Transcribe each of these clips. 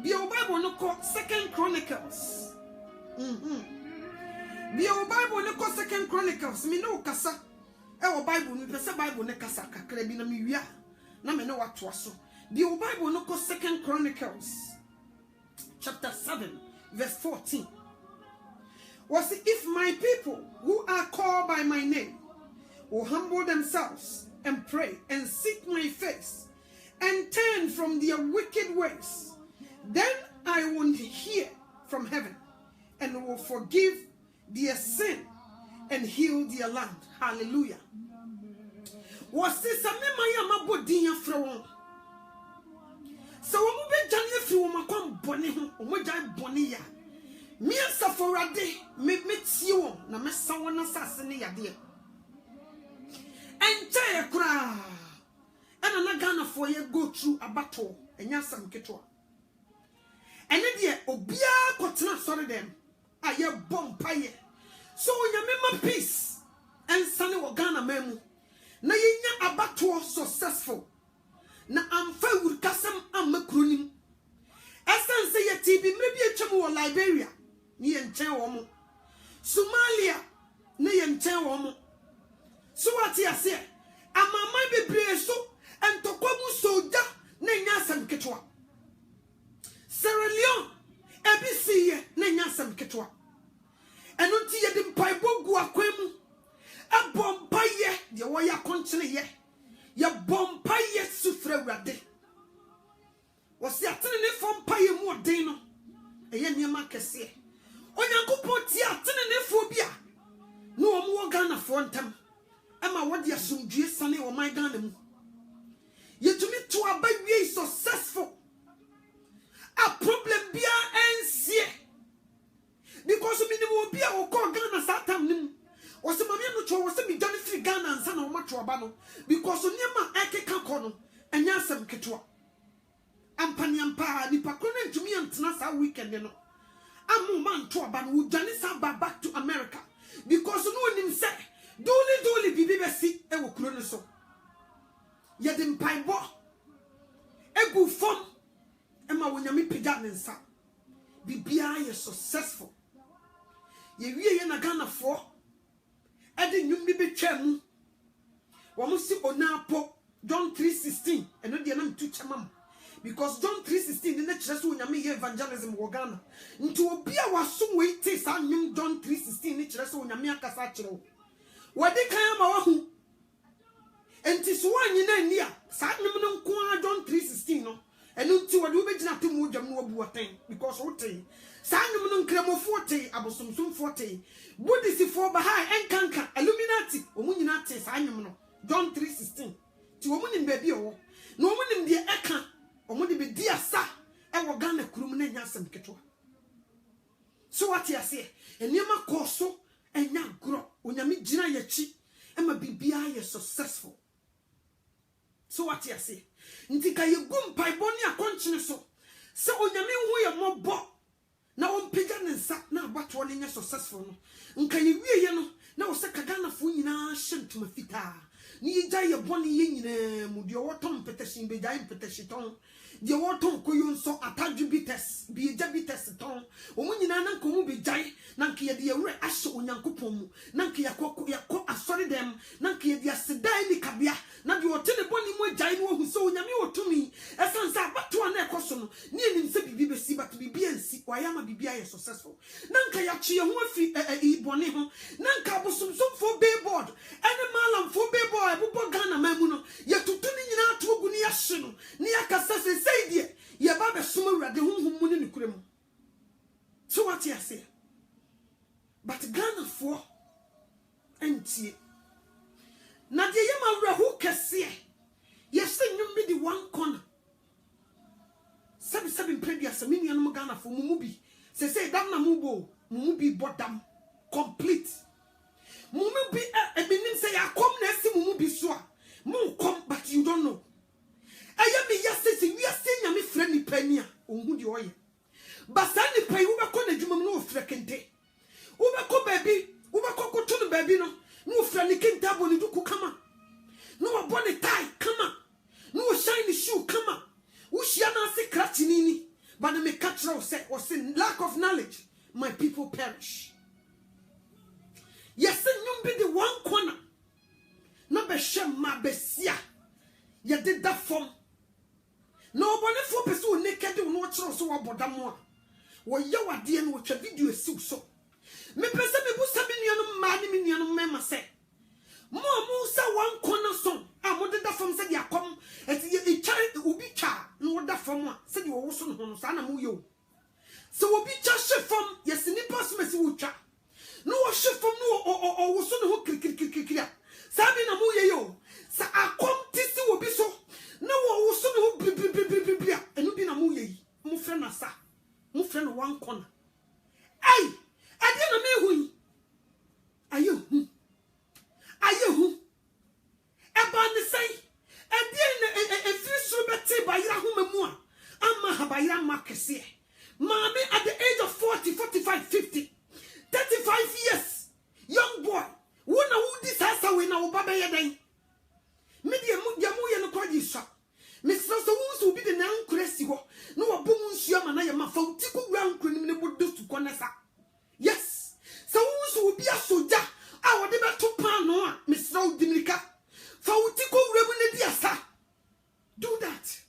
Be a Bible no called 2 Chronicles. Be a Bible no called 2 Chronicles. Me no kasa. Ewo Bible me pese Bible ne kasa kakra bi na me wia. Na me no watwa so. Be a Bible no called 2 Chronicles. Chapter 7 verse 14. Was if my people who are called by my name will humble themselves and pray and seek my face and turn from their wicked ways, then I will hear from heaven and will forgive their sin and heal their land. Hallelujah. Was this a mema bodin from? So we be jani fi wo makon boni ho, wo jai boni ya. Me saforade me tie wo na me sawo na sase ne yade. Enche kura. Ana na Ghana for ye go through a battle enya sam ketwa. Ene de obia kotena sori dem. Aye bom paye. So nyame ma peace and sane wo Ghana memu. Na yenya abattle successful. Na amfa wurkasam amakronim. Esan se ye TB maybe a chemu wo Liberia. Ni enchen wo mo. Somalia na ye enchen wo mo. So what you say? Amama bebre so entokwamu soja na nyasam ketwa. Sierra Leone ebisiye na nyasam ketwa. Eno ti ye de mpaibo gu akwemu. Abompaye de wo ya konchene ye. Ya bompaye sufre wrade. Wasi atene ne fompaye mu odin no. Eye niema kese. Onyankopon ti atene ne fo bia. No omo Ghana fo ntam. Ama what ya sumdue sane o my Ghana mu. Yetumi to abawie successful. A problem bia ensie. Because minimum bia o ko Ghana satam nim. Was a mammy no cho was me done free Ghana and son of Matrobano. Because Onyama Eke Kono and Yasam Ketua. Ampanyampa, Nipakone to me and Tnasa weekend. I'm man to Aban who Janisa back to America. Because no one him say, Doli Bibesi, Ewo Kronoso. Yadim Paibo Egu Fom Emma Wonyami Pidan and Sa. Bibia is successful. Ye na Ghana for. Edi nyumbi be twam wo mo si onapo John 3:16 eno de na mtu chamam because John 3:16 de na kire so onyame ye evangelism wo Ghana nti obi a waso wait sa nyum John 3:16 ne kire so onyame akasa kire wo wadi kan ma wahu enti so anyi na ni a sa nyum no nko a John 3:16 no eno nti wadi wo be gina temu dwam no obu woten because wo ten sa nyum no nkremo 40 abosomsom 40 Buddhist for Bahai and Kanka, Illuminati, Omuninati, Sanum, John 3:16. To woman baby, no one in the Eka, or would be dear sa, and we're gonna crumine Yassam Ketua. So what you say, and Yama Corso, and now grow, when you meet Gina Yachi, and my BBI is successful. So what you say, Ntika you gum Pibonia conscious so when you mean we are more bought. Now on pigeon and sat now but one in successful. Can you hear no? Now Sakagana Funina sent to my fita. Ni die a bonny yin mudio waton petition be dying petition. The waton coyon so attaju bites be a jabites ton. When you nan come be jay, Nankia the re asho unyankupum, Nankia coco ya co a sorry them, Nankia the sedai cabia, not you are telling bonny more jaino who so yami to me, as answer but to an ecoson, near him say BBC but to be BNC, why am I BBI successful? Nanka yachi a wafi e boneho, Nanka was some for bayboard, and a malam for bayboard, Bugana Mamuno, yet to tuning out to Guniashino, Niaka says, say dear, ya baba summer the home in the cream. So what you say? But Ghana for empty. Nadia Yama who can see. Yes, you be the one corner. 7 previous a million Ghana for Mumubi. Say, Damna Mubo, Mumubi bottom complete. Mumubi a meaning say, I come next to Mumubi Swa. Mu come, but you don't know. I am a yes, we are saying a friendly penny on good oil. But Sandy pay over corner, you know, frequente. Ubako baby, Ubako to the baby, no friendly can't double the duku come. No bonnet tie, come on. No shiny shoe, come on. Ushiana se cratinini. But me catch now say, was in lack of knowledge, my people perish. Yes, you be the one corner. No be shem ma besia. You did that form. Nobody for person naked no watch so about that more. Well, you are dear with your video so. Me person me busa me no man me no mema say. More Musa one corner song. I wanted that from said ya come. It's child ubi cha no that from one. Said you also no sana mu yo. So ubi cha shift from yes ni pass me si ucha. No shift from no or was no kikikikikya. Sabi na mu ye yo. Sa akom tisi ubi so. No was no bibibibibibia. And ubi na mu ye. Mu friend asa. Mu friend one corner. Ay! I didn't know me. Are you? Are you? About the say, and then a few subete by Yahoo, Amma Habayam Marcus. Mommy at the age of 40, 45, 50, 35 years, young boy, who know this house away now, Baba Yaday. Media Yamu and Quadisha. Miss Rosa will be the non cressivo, no boom, Shiamana, my phone, tickle round criminal would do to Conessa. Yes, so who will be a soldier. I would never to pan Miss Row Dimika. For Tico Remunedia. Do that.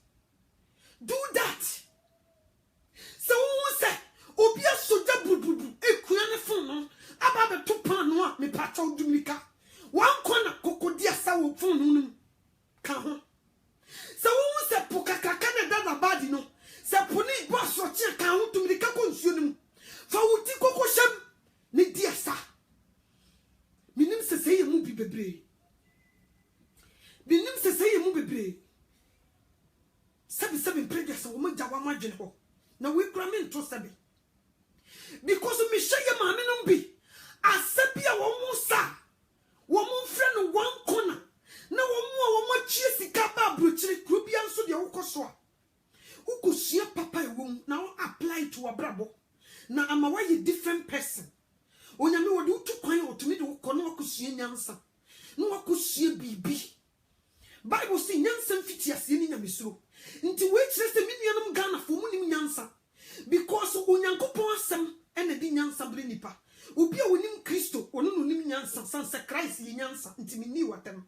Do that. So who say, Obia soldier bubu, a queer phone, about the 2 pound me patro Dimika. 1 corner cocodia sour phone. Come. So who say Pukakakana dada badino, Sapuni boss or check out to the consume. For Tico Shem, Nidia sa. Minim se say mu bi bebre. Minim se say mu bebre. Seven previous woman jawa margin ho. Na we kramen to sabi. Because me sheye ma me no bi. Asabia wo mu sa. Wo mu friend one corner. Na wo mu chie sika ba brochiri krobia nso de wo koso a. Ukosia papa ewom na wo apply to abrabo. Na ama wa ye different person. Onyame wode utu kwan otumi de kono akosua nyansa no akosua bibi Bible say nyansa mfiti ase ni nyamesuro nti we kire se minuanum Ghana fo mu nim nyansa because onyankopon asem ene di nyansa bre nipa obi a wonim Kristo ono no nim nyansa sanse Christ ye nyansa nti minni watam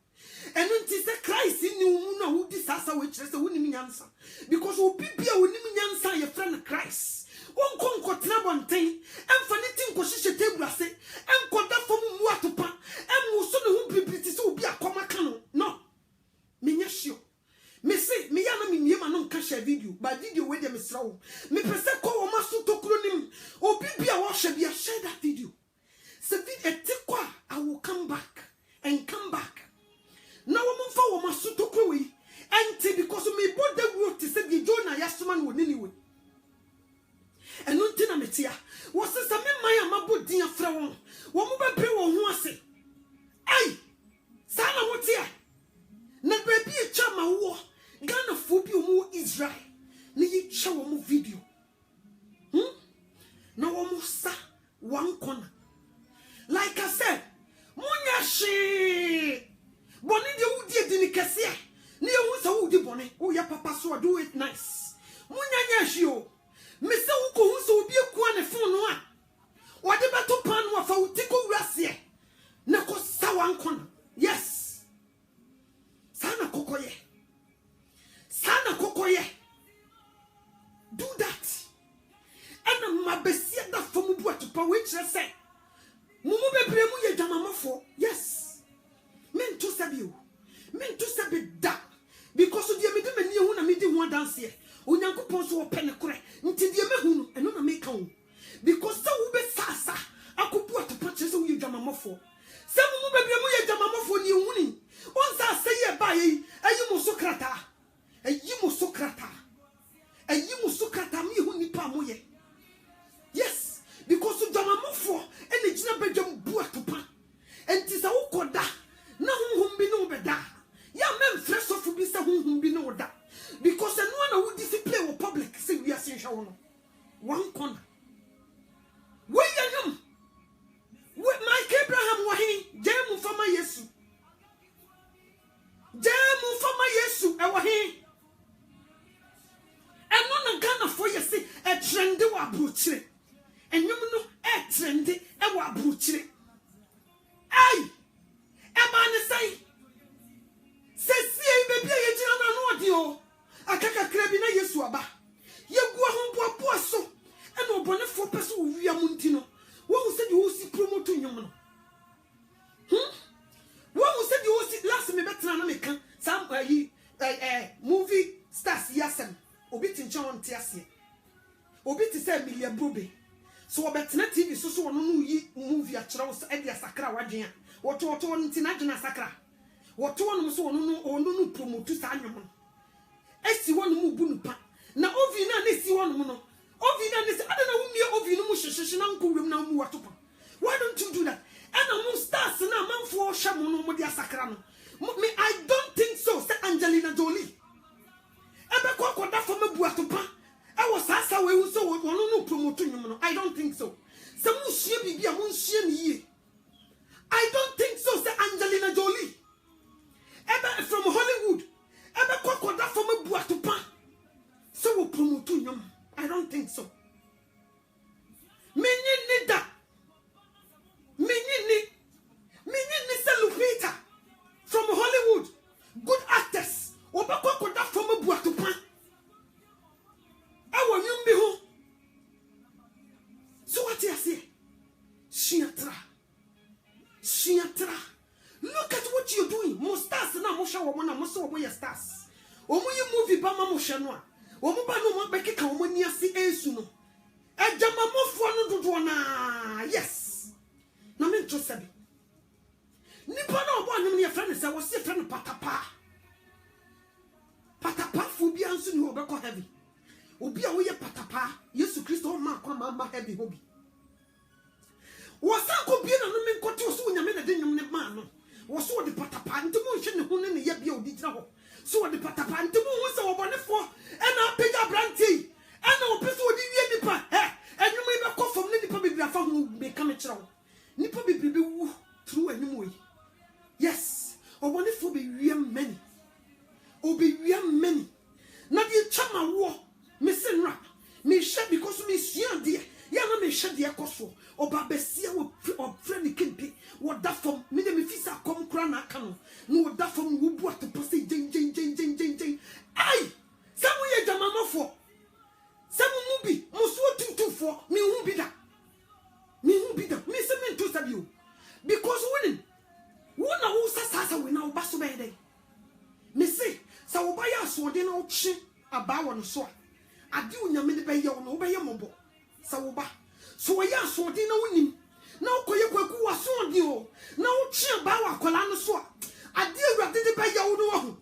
eno nti se Christ ni mu na wudi sasa we kire se wonim nyansa because obi bia wonim nyansa ye friend Christ won kon tena bonten emfa ne tin ko hihye table ase enko da fom mu atopa emu so ne hu bibiti se obi akoma ka no menya hio me se me ya na me niema no nka share video ba video we de me srawo me pese ko wo maso tokuro nim obi bia wo hye bia share that video se video etikwa I will come back and come back na wo mfa wo maso tokuro we enti because me body wo ti se di Jonah yasoma no ni we and no tina metia was some my mabudin afra won wo mo be wo ho ase ai sana wotia na baby e chama wo Ghana fo bi mo Israel ni yi che wo mo video na wo mo sa one corner like I said munya she boni de wudi di ni kese ni e hu sa wudi boni wo ya papa so do it nice munya nya she o me se wo ko hu so obi ekuan ne phone no a wo de beto pan wo fa utiko wrase na ko sa wan kon yes sana kokoye do that and mabesia da fomu bu atopa we kire se mumu bebre mu ye dwamamafo yes men to sabi da because die me de mani hu na me di hu dance here onyankopon so ope ne kore nti die mehu no eno na me ka wo because se wo be sasa akobu atopa kire se wo ye dwamamafo se mumu bebre mu ye dwamamafo ni hu ni on sa se ye ba yi ayi mo sokrata mi hu ni pa mo ye yes because dwamamafo ene gina bedwam bu atopa enti se wo koda na honhom bi no beda ya men fresh of bi se honhom bi no da because no one who discipline wo public say we are sin hwa no one corner we yam we Mike Abraham wa he jemu fama Yesu e wa he eno na Ghana for yesi wa bruchire enyum no e trend e wa bruchire ai e ma ne sai sesie bebi ye jina na no odi o akaka krabi na Yesu aba ye gua ho boa so e no bone fo peso wi amunti no wo se di wo si promote nyum no wo se di wo si last me betra na me kan sam movie stars yasem obi tinche won te ase obi ti say million brobe so obetena TV so wono no yi movie a kire wo so e dia sakra wadwen a woto nti na dwena sakra woto wono so wono no promote sa anwom no esi wono mu bu nupa na ovi na si wono no ovi na si adana wo mie ovi no mu hyehyehye na nko na mu watopa. Why don't you do that? And among stars na manfo hwa mo no mo dia sakra no me I don't think so. Say Angelina Jolie ebe kwa da for me bu atopa e wo sasa we wu so wono no promote nwom no I don't think so. Say mu hye bibia mu hye ni ye I don't think so. Say Angelina Jolie ebe from Hollywood ebe kwa da for me bu atopa so wo promote nwom I don't think so. Menyi ni da menyi ni say Lupita from Hollywood good actors obekwa da for me bu atopa e wo nyum bi ho so what you say shiatra look at what you're doing. Mo stars na mo hwa wo na mo so wo ye stars o mo yi movie ba ma mo hwe no a o mo ba no mo bekeka o mo ni ase esu no ejama mofo no dodo na yes na me nto sabi nipa na obo anyum ne ye friend say wo se friend patapa fu bi anso ni obekọ heavy obi a wo ye patapa Yesu Kristo ma kwa ma heavy hobi wo san ko bi na no me nkote so nyame na de nyum ne ma no wo so de patapa ntimo nhwe ne ho ne ye bia odi gina ho so de patapa ntimo ho se wo bone fo e na pega branti ana opeso odi wie nipa enwum ibe ko fom ne nipa bibia fa ho me ka me kire wo nipa bibia be wu through enwum we yes obone fo be wie many obi wie many na de chama wo me senra me hye because me sua de ya na me hye de ekoso oba besia wo friend kempe wo da fom me de me fisa kom kra na aka no wo da fom wo bu atopo se jen ai samu ye jamamofo samu mubi muso tuntufo me hu bi da me se me nto sabi o because winning wona wo sasa we na wo baso be dey me say sa wo ba ya so de na wo chi aba wo no so ade unyame de be ye wo no wo be ye mobo sa wo ba so we ya so de na wonim na wo koye kwaku wa so de o na wo chi aba wa kola no so ade awurade de be ye wo no ho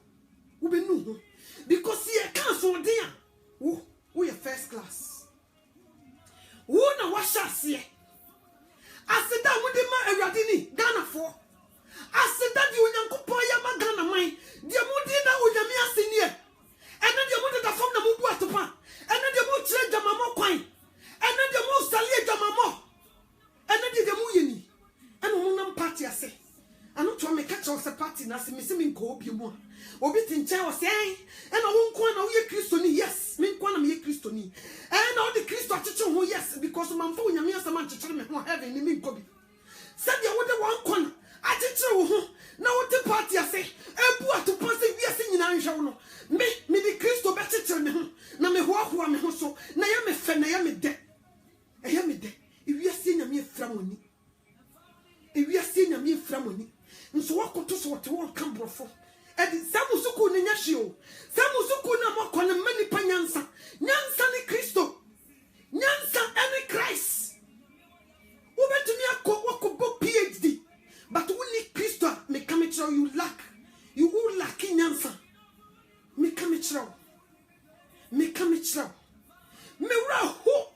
wo be nu ho because ye can so de a wo ye first class wo na wa hyase aseda wo de ma awurade ni Ghana for aseda di onyankopon ya ma Ghana man de mo di na onyame aseni e ena de mo de da fom na mo bu atopa ena de mo kire jamamo kwan ena de mo sale jamamo ena de mo yeni ena mo nam party ase ano to me catch us party na se me nko obi mu obi tinche o se ena wo nko na wo ye kristoni yes me nko na me ye kristoni ena o de kristo acheche ho yes because man fa onyame asama acheche me ho heaven ni me nko bi se de wo de wan kona acheche wo ho na wo te party ase ebu atopa se wi ase nyina nhwe wo no me di kristo be cheche me ho na me ho me ho so na ya me fe na ya me de wi ase nyame efra moni wi ase nyame efra moni nso wakoto so wote won kambrofo edi samusuku ne nyahye o samusuku na makone mani panyansa nyansa ni kristo nyansa any Christ ubetumi akọ PhD but we need Kristo me come tell you lack nyansa me come tell me wra ho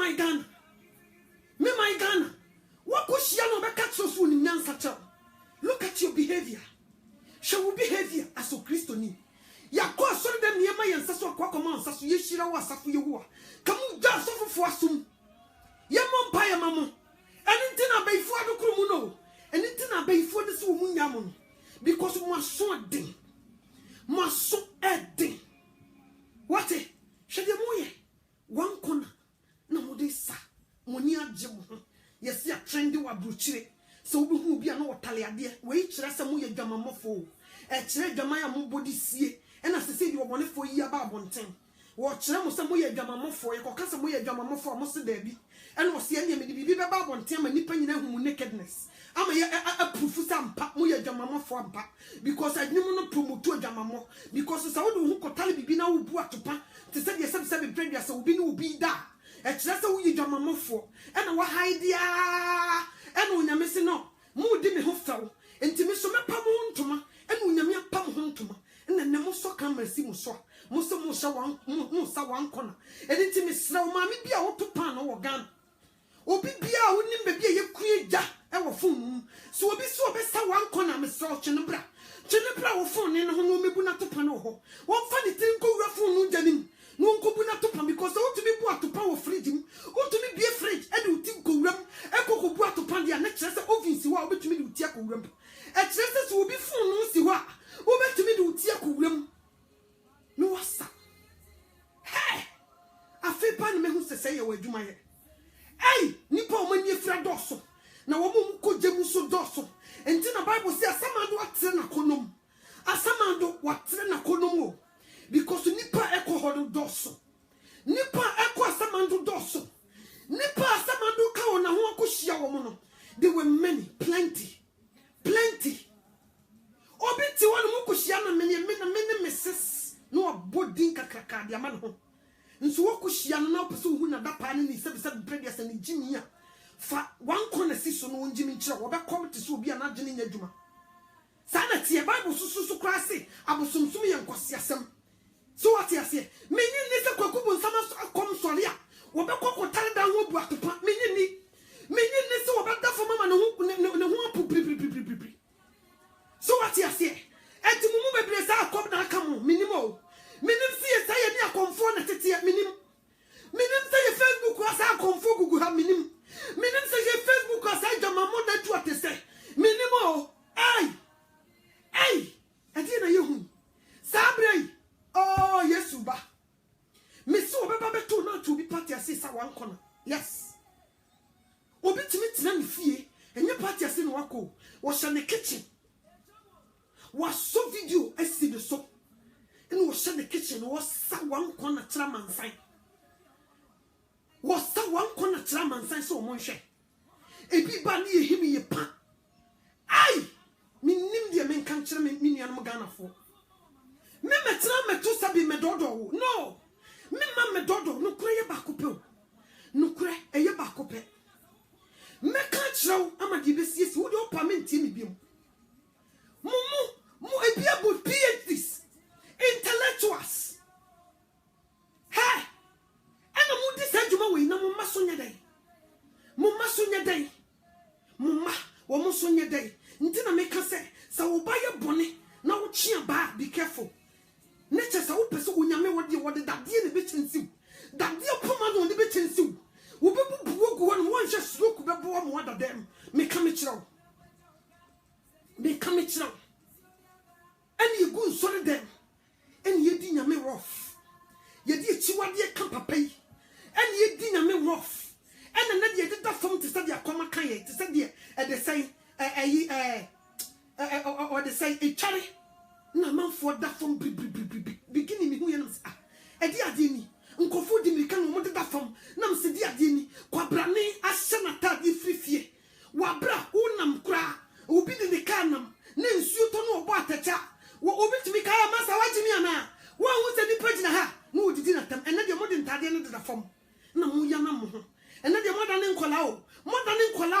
my Ghana. Me my Ghana. What could she no be catch so soon in Nyansa? Look at your behavior. Shall we behavior as a Christian? Ya kwa sorry them near my ancestors kwa command sasu yeshira wa safu yewa. Kamu da suffer for asum. Ya mom mama. Anything about before the crumuno. Anything about before the sumunyamun. Because my son ding. My son edding. What eh? Shadiamoye. One corner. No more sa. Monia jim. Yes, ya trendy wa bruchire. So we will be an old taliadia. Wait, Rasamuya Gamamofo. A chere Gamaya Mubodi see. And as I said, you were one for ye about 1 10. Watch Ramusamuya Gamamofo, a Cocasamuya Gamamofo, Mr. Debbie. And was the enemy to be about 1 10 and nipping in nakedness. I'm a proof of some pap, Muya Gamamofo, because I didn't want to promote to Gamamo. Because it's all who could tell me be now brought to pan to say yes, some 7 previous will be that. A chest of you Gamamofo. And what idea? And when you're missing no, more did me hostile, and to me so much pam and when you're pam home to me, and then the most so come and see Musa, Musa one corner, and it's me slow, mammy be out to pan or gun. Or be a wouldn't be a queer jack, our phone. So be so best one corner, Mr. Chenabra. Chenabra or phone in a home, maybe not to panoho. One funny thing go rough on Janin. No go to pan because I want to be brought to power freedom, or to me be afraid, and you think go rum, echo go brought to pan the next office, you are to me to Tiaco rum. At Chesters will be full, no see what, over to me to Tiaco rum. No, sir. Hey, I feel pan me who say away to my head. Hey, Nipo when you fred dorsal. Now, a woman could jam so dorsal, and then the Bible says, some do what ten a conum. A some do what ten a conomo. Because nipa echo hodo doso. Nipa echo asamando doso. Nipa asamando ka ona ho akohia wo no. There were many, plenty. Obiti wonu mo kohia na mene meses. No abodin kakraka dia man ho. Nso wo kohia na opese hu na dapa ne ni se previous na jimi a. Fa one corner siso no njimi nchira wo be come to so obi ana gene nya dwuma. Sana tie Bible susu kra se abosomsum ye nkwase asem. So what you say? Many nisa kwakubu sama come soria. Wabe kwako tare da ho bua topa. Many nisa wabe da for mama no ho pu. So what you say? Enti mumu bebre sa akom na aka mo minimo. Minim see say ni akomfo na tete minim. Minim say Facebook asa akomfo gugu ha minim. Minim say Facebook asa jamamo na tu atese. Minimo. Ay. Enti na yehu. Sabre. Oh, yes, Uba. Miss Obaba to not to be party as one corner. Yes. Obit me to fear, and your party as in Wako was in the kitchen. Was so video, I see the soap. And was in the kitchen, was one corner tram and sign. Was one corner tram and sign so much. A big bandy him ye pan. Aye, me nim the men can't tell me minion Magana for. Me metra me to sabi me dodo no me ma me dodo no kure ye bakope no kure eye bakope me ka chiraw amadi besie si wo de opament mi biem mu ebia bo PhDs intellectuals hey ana mu di sajuma we na mu ma so nyedai mu ma wo mu so nyedai ntina me ka se sa wo ba ye bone na wo chia ba be careful. Nature sa person unyame wode that dey ne be chensiw that dey poma no ne be chensiw wo be bubu go won hwe slow ku be bo mo wada dem me ka me kiraw and you go sorry them and you di nyame rough ye di chiwade ka papa yi and you di nyame rough and na dey deda fam to say dey akoma kan ye to say dey dey say or they say a chari na man for that from beginning me hu ye nam ah e di ade ni nkofo di mi kan mo de da fam nam se di ade ni kwabrane ahye na ta di frifie wabra unam kra obi de kan nam na nsuo to no obo atacha wo obi timi kaya masa wagimi ana wo hu se di pagina ha no odidi na tam ene de mo de ntade no de da fam na mo ya na mo ho ene de mo da ne nkola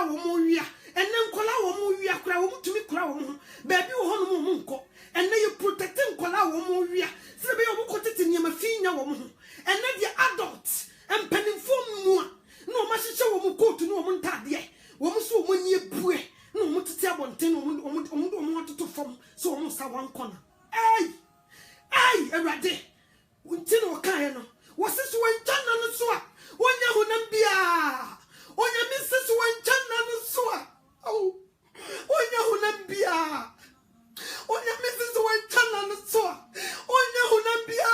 wo mo wia ene nkola wo mo wia kra wo mutumi kra wo mo baabi wo ho no mo nko ene you protecting nkola wo mo wia se be yo mo kotete niam afinya wo mo ene de adult empanimfo mu Erade. Untino Kayano. Was this when Chana Swa? Onya Hunambia. Onya Mrs. when Chana Swa. Oh, Onya Hunambia. Onya Mrs. when Chana Swa. Onya Hunambia.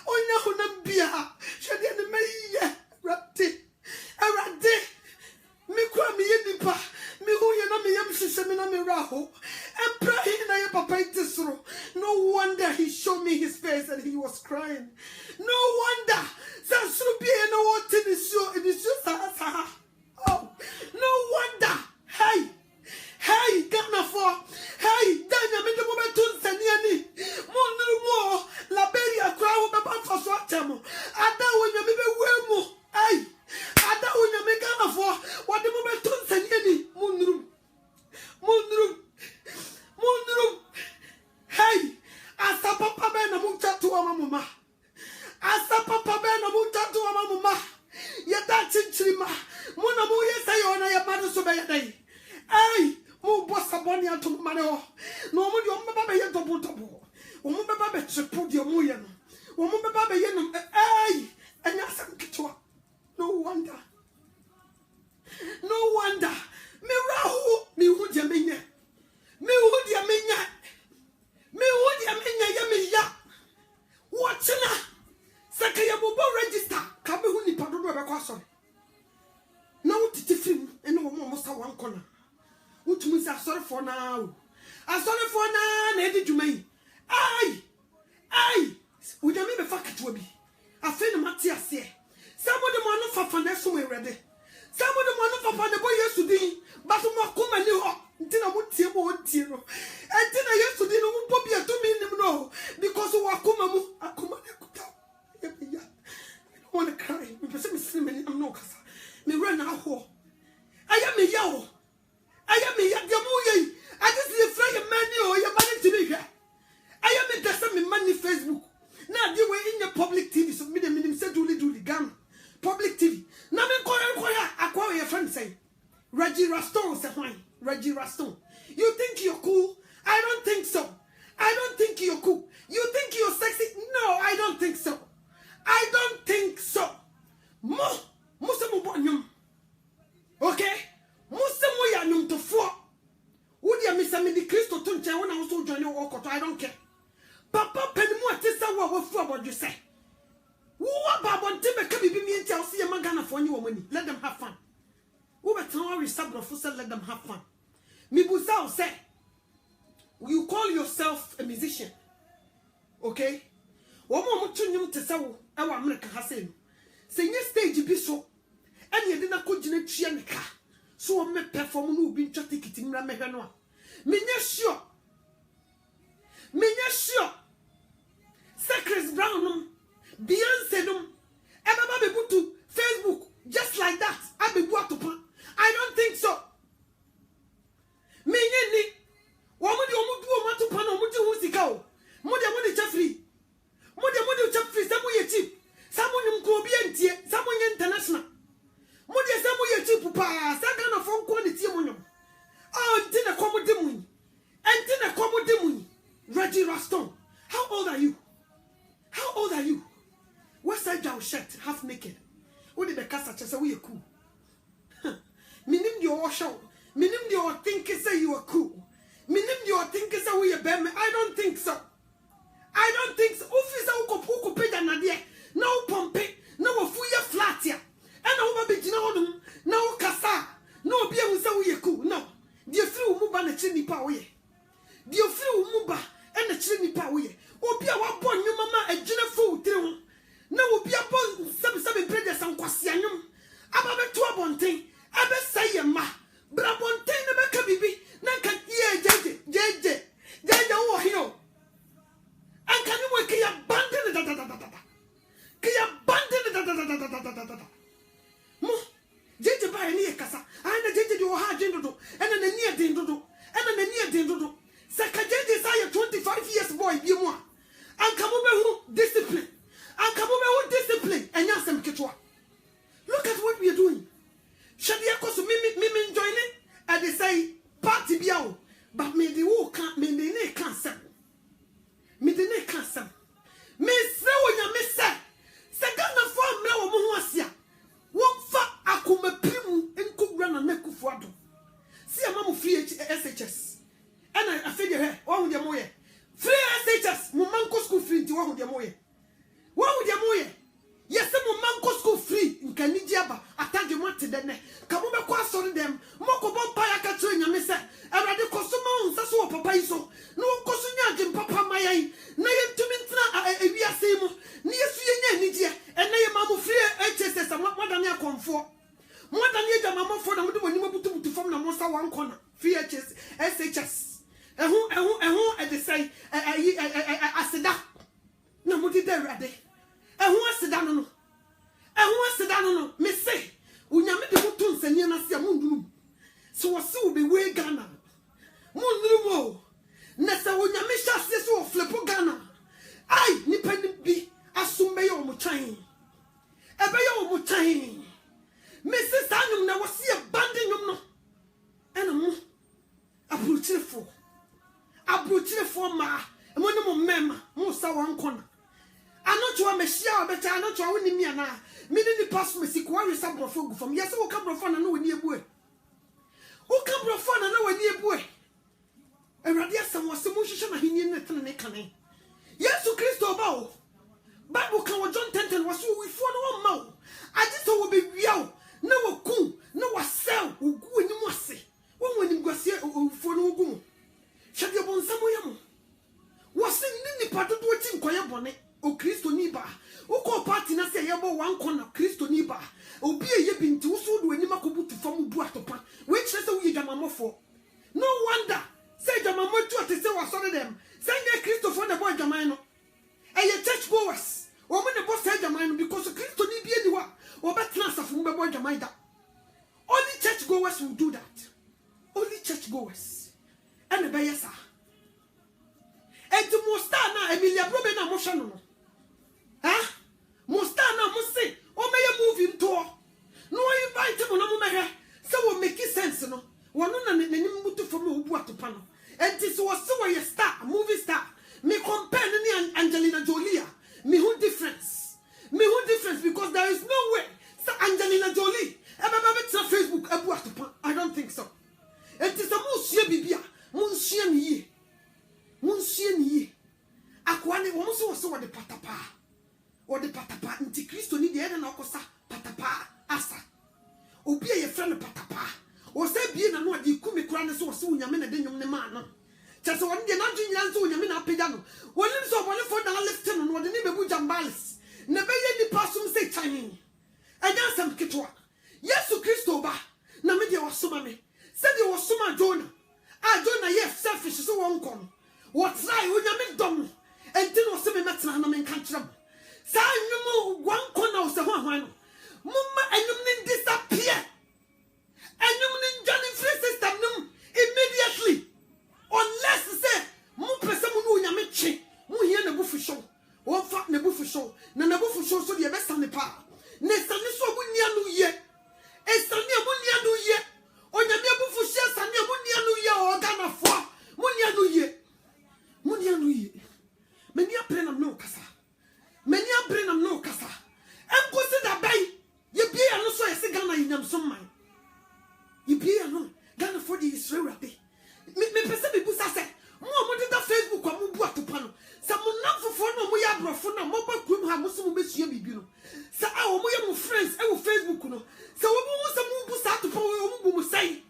Onya Hunambia. Shadian May. Rapti. Erade. Mikwa mi yenipa. Mi huye na mi yamshisemi na mi raho. And praying na ya papa itisro. No wonder he showed me his face and he was crying. No wonder. Sasrubi no what in the show. In the show. Oh, no wonder. Hey. Hey, Ghana for. Hey, Danya me the moment to Saniani. Mundu mo. Liberia crowd baba for swatamo. Ada when you be wemo. Hey. Ada when you make Ghana for. What the moment to Saniani. Mundu. Hey, asa papa be na mucha to mama. Asa papa be na mucha to mama. Yeta chinchima. Muna mu yesa yona ya madu so be yadai. Hey, mu bossa boni anto mane. No mu di o mbaba be double. O mu baba be triple di o mu ye no. O mu baba be ye no. Hey, enya sam kitwa. No wonder. Me rahu mi hu dia menye. Me hu dia menye. Me would ya menya ya. What's na? Sakaya bobo register. Kabe hu nipa dodo be kwa so. Na wotiti film ene wo mo sa wan corner. Wotumi say sorry for now. Sorry for now na edi dwuma yi. Ai. Wo dem be fa ketwa bi. Afi ne mate ase. Somebody mo no fafa na so we ready. Somebody mo no fafa na boy Yesu din. But mo akoma ni ho. Ntina mo tie mo tie no. Ntina Yesu din no mo bobi atumi nim no. Because wo akoma ne kuta. I don't want to cry. Me pese me slim I'm no kasa. Me run na ho. Aya me ya o. Aya me ya de mo ye. I just dey fry your money o your money to me here. Aya me desa me money Facebook. Now dey we in your public TV so me dem say duli Ghana. Public TV. Na me koya akwa your friend say. Reggie Raston say why? Reggie Raston. You think you're cool? I don't think so. I don't think you're cool. You think you're sexy? No, I don't think so. I don't think so. Okay? Musemu ya nyum to fo. Udi ya misa midi Kristo tunche wana uso join your okoto. I don't care. Papa penimu atisa wa wafu about you say. Uwa babon tibe kabibi mienti ya usi ya magana for you money. Let them have fun. Uwe tanawa risabro fusa let them have fun. Mibusa say. You call yourself a musician. Okay? Womo mutu nyum tesawo ewa America hasen. Se nye stage bi so ene de na kogina twa nika. So o me perform no obi ntwa ticket mra mehwe no a. Menye sure. Chris Brown num, Beyonce num, ebaba bebutu Facebook just like that. Abebu atopa. I don't think so. Menye ni Wamudi omudu omatopa na omudi hu sika o. Mudi chafri. Mudi chafri samu ye cheap. Samu nyumko obi entie, samu nye international. Mudi samu ye cheap pa, saka na phone quality monyo. Oh, ntina komo demuni. Reggie Raston. How old are you? What's that your shirt half naked? What did the cast say we are cool? Minim your show. Minim your think say you are cool. Minim your think say we are bad. I don't think so. Officer uko pay na dia. Na upompe, na wafuya flat ya. And over be jina odum, na ukasa. No be able say we are cool. No. Dia free umuba na chini pa we. Dia free umuba and the chini pa we. Obi a wa bon nyuma ma agina fu tire ho. Na obi a bon sabe predes an kwase anyum. Aba be to abonten, abe say ma. Bra bonten na be ka bibi, na kan jeje wo hino. An kan we ke ya ban who sedano no. And who sedano no. Me say, unyame de mutun senye na sia munduru. So wasi will be way Ghana. Munduru mo. Nessa unyame shasi so flipo Ghana. Ay, nipa ni bi asumbe yo mo chan. Ebe yo mo chan. Me say sanum na wasi e bandi nyum no. Ena mo abrochirefo ma mo ne mo mema mo sa wan kona anocho me hia obeta anocho wo ni mi ana me ni pass me siko wa resa brofo gu fam yesi wo ka brofo na woni ebu e wo ka brofo na woni ebu e Awurade asem wo se mo hwehwe na henni ne tene ne kane Yesu Kristo ba o Bible kan wo John 10:10 wo so wo fo no wo ma o age so wo be wia o na wo ku na wo sel wo gu ani mo ase wo woni gwase wo fo no wo gu Shadi obonsamo yamo. Wasi nini padodo wati nkoye bone. O Kristo ni ba. Uko party na se yebo wan kona Kristo ni ba. Obi eye binti uso do ani makobutu fam bu atopa. We kire se wo yedwamamofo. No wonder. Say jamamo tu ate se wasore dem. Say ne Kristo for the boy jaman no. Eye church goers. O mo ne boss say jaman no because Kristo ni bie ni wa. O betna asafo mo be boy jaman da. Only church goers will do that. Only church goers. And the bayesa. And to Mustana, Emilia Brobena Moshano. Huh? Mustana Musi, or may you move him to? No, I invite him on a moment. So will make it sense, no? One on the name from Ubuatupano. And this was so a star, a movie star. Me compare and Angelina Jolie. Me who difference? Me who difference because there is no way. So Angelina Jolie. Facebook, I don't think so. It is a Musia Bibia. Monsieur ni akwane wo so so de patapa o de patapa nti Kristo ni de na okosa patapa asa obi ye friend patapa o se bie na no de kumi kura ne so so unyame na de nyum ne ma no che so won de na dwunya nso unyame na apega no woni so bole fo na lift no de ni bebu jambales ne be ye ni pasum se chan anya sam kitwa Yesu Kristo ba na me de wasoma me se de wasoma Jonah Jonah yes selfish so won kon what try unyame dom enti no se me metna na men kan kyerem sa nwum wan kon na so hwan no mumma enum ne disappear enum ne journey free system num immediately unless say mu pese mu no unyame twe mu hie na bufu show won fa na bufu show na bufu show so de be sane pa ne sane so bu nia no ye esane bu nia no ye onyame bufu shia sane bu nia no ye o Ghana fo mu nia no ye many a brain am no kasa many a brain am no kasa em consider bay ye be no so ye Ghana yinyam so man ye be no Ghana for the Israel day me pese be busa se mo did that Facebook am bu atopa no se mo nam fofo no mo ya brofo na mo ba kum ha mo so mo besua bibi no se a wo mo ye mo friends e wo Facebook no se wo mo se mo bu sa atopa wo mo bu mo sai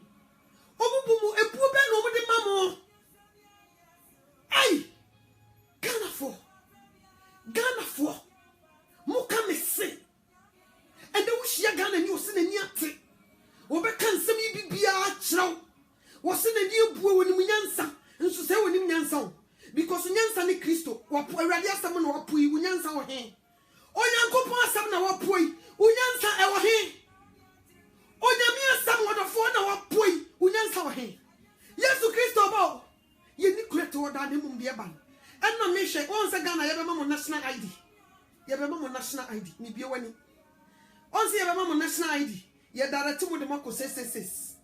o mo bu mo epu be no mo de mamo ay Ghana for mo ka me se and we share Ghana ni o se na ni ate wo be kan sem yi bibia kyerɛw wo se na ni ebuo woni munyansa nso se woni munyansa because nyansa ni Kristo wo Awurade asɛm na wo poi munyansa wo he Onyankopɔn asɛm na wo poi munyansa e wo he Onyame asɛm wo dofo na wo poi munyansa wo he Yesu Kristo ba ye ni kureto wo da ne mum de ban and no me she on se Ghana yebema mo national ID yebema mo national ID ni bie wani on se yebema mo national ID ye direct mo de mako 666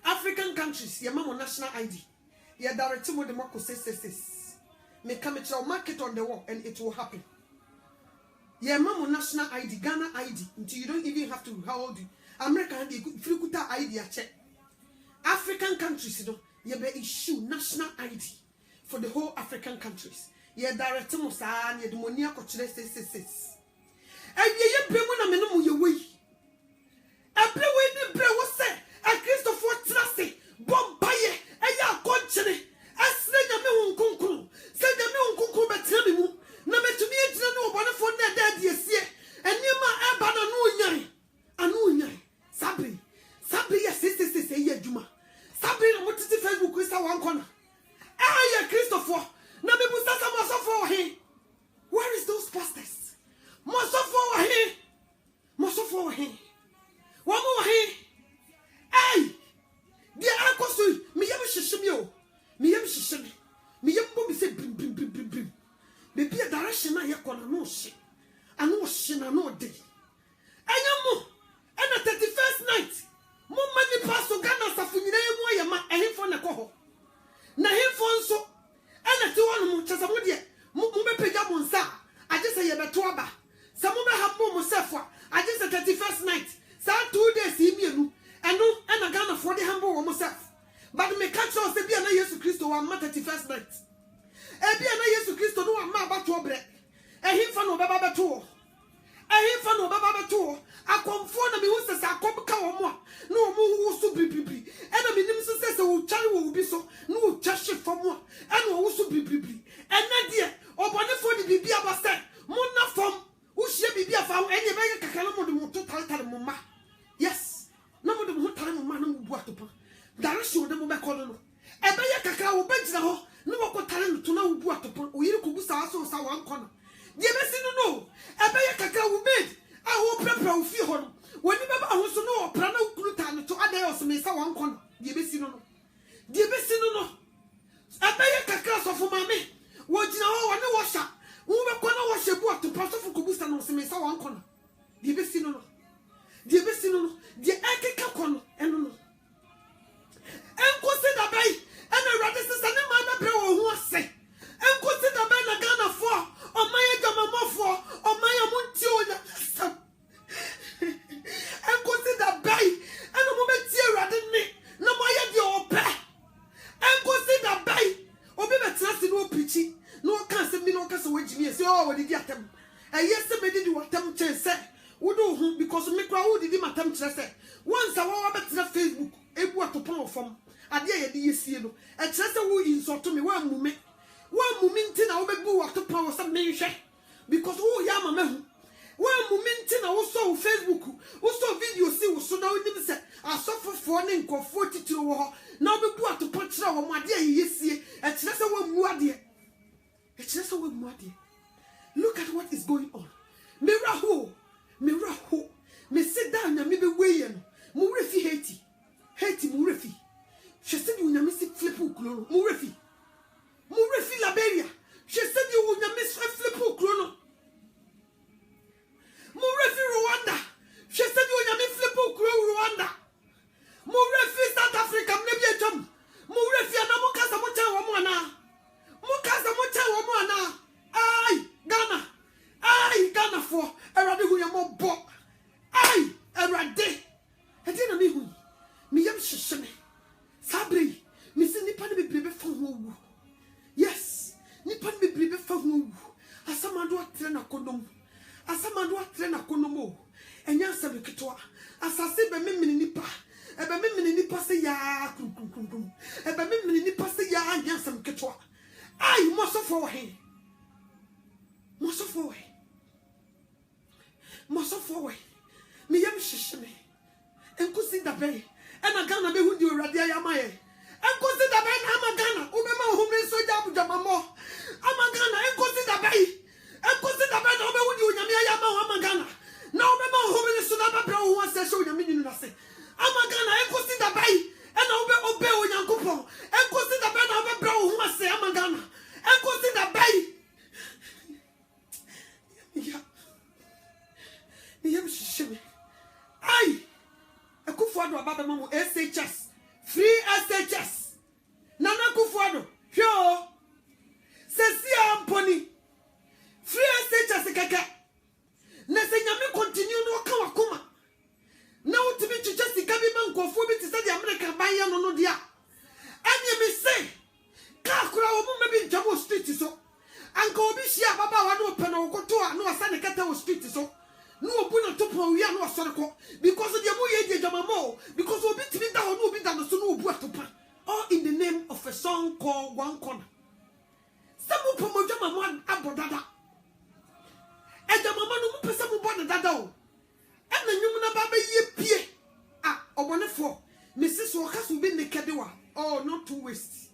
African countries yebema mo national ID ye direct mo de mako 666 me come to market on the wall and it will happen yebema mo national ID Ghana ID until you don't even have to hold you America and free kuta ID a check African countries you know yebe issue national ID for the whole African countries. Ye direct mo sa ye demonia ko kire 666. E ye bremu na menum ye wi. E bre we ni bre wo se e Christopher Trase bompaye e ya konchire e sre nyame won konkon. Se nyame won konkon betra me mu na metumi ejina no obonefo na da die sie. Enima e ba na no anu nyan. Sabri ye 666 e ye adwuma. Sabri na motiti Facebook Christa wan corner. Christopher, na me busa sama so for him. Where is those pastors? direction na yekona no hye ano hye na no de anyamo and the 31st night mo mani paso Ghana safu nyina emu ayema ehefo na kɔ na hefo nso ana ti wonu mo chasa mo de mo be pagya mo nsa agese ye beto aba sa mo be ha mo sefo agese 31st night sa 2 days imienu eno ana Ghana for the humble wo mo sef but me catch us e bia na Yesu Kristo wa ma 31st night e bia na Yesu Kristo no wa ma abato obre ehefo no baba beto ehefo no baba beto akomfo na me hu sese akomka wo mo na wo hu so bribri ena me nim so sese wo tware wo obi so na wo twahye fam a ena wo so bribri ena de obonefo di bibia ba se mo na fam wo hye bibia fa enye be kakala mo de mo to tare mo ma yes na mo de mo tare mo ma na mo bu atopa dare hye wo de mo be kono no e be ye kakala wo be gina ho na wo ko tare no to na wo bu atopa o yiri ko bu sa so sa wan kono de be si no e be ye kakala wo be aho prepare wo fi ho no woni baba ho so no opra na ukruta no to adai osme sa wan kono de be si no abaye kakra so fo mame wo gina ho woni wo sha wo be kono wo hye bu atopa so fo kobusa no osme sa wan kono de be si no de ekeka kono eno no enko se da bai ena rade se ne ma na bre wo ho ase enko se da bai na Ghana fo o manye gamamofo o manye munti onya enko se da bai ena mo betie rade ni na mo ye de ope enko se da bai obi betra se no pichi no kan se mi no kan se wajimi se o wodi di atem se me di watem chen se wo do hu because me kra wo di matem kire se once a wo betra Facebook ebu atopon ofom ade ye di yesie no kire se wo insult me wa mume nti na wo bebu atopon wo se me hwe because wo ya mama hu wa mume nti na wo so Facebook wo so video si wo so na wo nim se asofofo ne nkofo titiro wo ho na wo bebu atopon kire wo mo ade ye yesie kire se wo mu ade look at what is going on miracle me sit down na me be wey no mu refi hate mu refi she said you na me si flip uklo mu refi Liberia she said you na me flip uklo mu refi Rwanda she said you na me flip uklo Rwanda mu refi South Africa me bi ejam mu refi na mu kasa mo cha wo mo ana Ghana for erade hu yamo bo erade ede na me hu me yam hyehyeme sabre me si nipa ne bebrebe fa ho wu yes nipa ne bebrebe fa ho wu asamado atre na konom enya asebe ketwa asase be memini nipa ebe memini nipa se ya krum ebe memini nipa se ya anya asem ketwa mo so for he me yam hyehyeme enkusi da be ena Ghana be hu di orade ayamaye enkusi da be na ama Ghana wo be ma ho me so jabu jamamo ama Ghana enkusi da be na wo be hu di onyame ayama ho ama Ghana na wo be ma ho me so na ba bra ho ase so onyame nyinu na se ama Ghana enkusi da be ena wo be obe onyankopon enkusi da be na wo be bra ho ase ama Ghana enkusi da be yam shishime Akufo-Addo ababa mamu SHS free SHS Nana Akufo-Addo hyo sesia amponi free SHS keke na se nyame continue no ka wakoma na utimi chicha sika bi mankofo bi tise di America banya no dia anye me se ka kura wo mu mebi ntwabo street so anka obi hia baba wa no pe no koto a no asa ne kata wo street so no obu na topo wi no asore ko because the mo ye de jamamo because obi timi da ho no obi da no so no obu atopa all in the name of a song called One Corner samu pomo jamamo abodada e jamamo no mu pesa mu bodada o e na nyum na baba ye pie obonefo mrs okaso bi nekede wa oh not too waste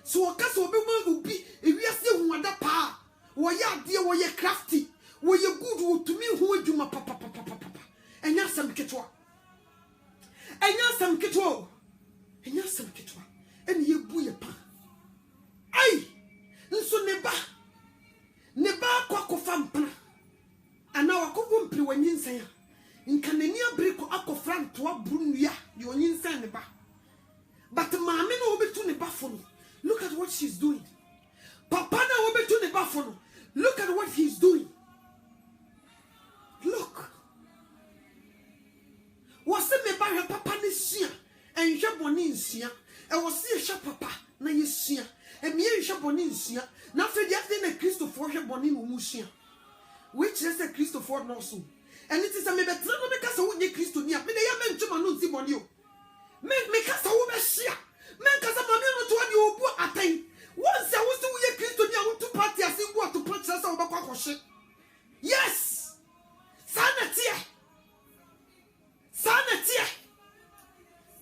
so okaso obi mo obi ewiase huada pa wo ya ade wo ye crafty wo ye good wo tumi ho adwuma papa enya sam ketwa eni ye bu ye pa ai nso ne ba kwa wanyinsaya nkanani abreko akofra ntoa brunuya de onyinsan ne ba but maame no obetu ne ba fo no look at what she's doing papa na obetu ne ba fo no look at what he's doing look wase me ba hwe papa ne sua enhwe boni nsua e wose hwe papa na yesua e me hwe boni nsua na fe dia de na Christopher hwe boni no musua which is a Christopher no so and it is a me betra no me kasa wo nye Christo ni a me de ya me ntuma no nti boni o me kasa wo be hia me kasa mame no to ade obu atan once I was to ye Christo ni a wo to party ase wo to party sa wo be kwa kwhye yes sanatie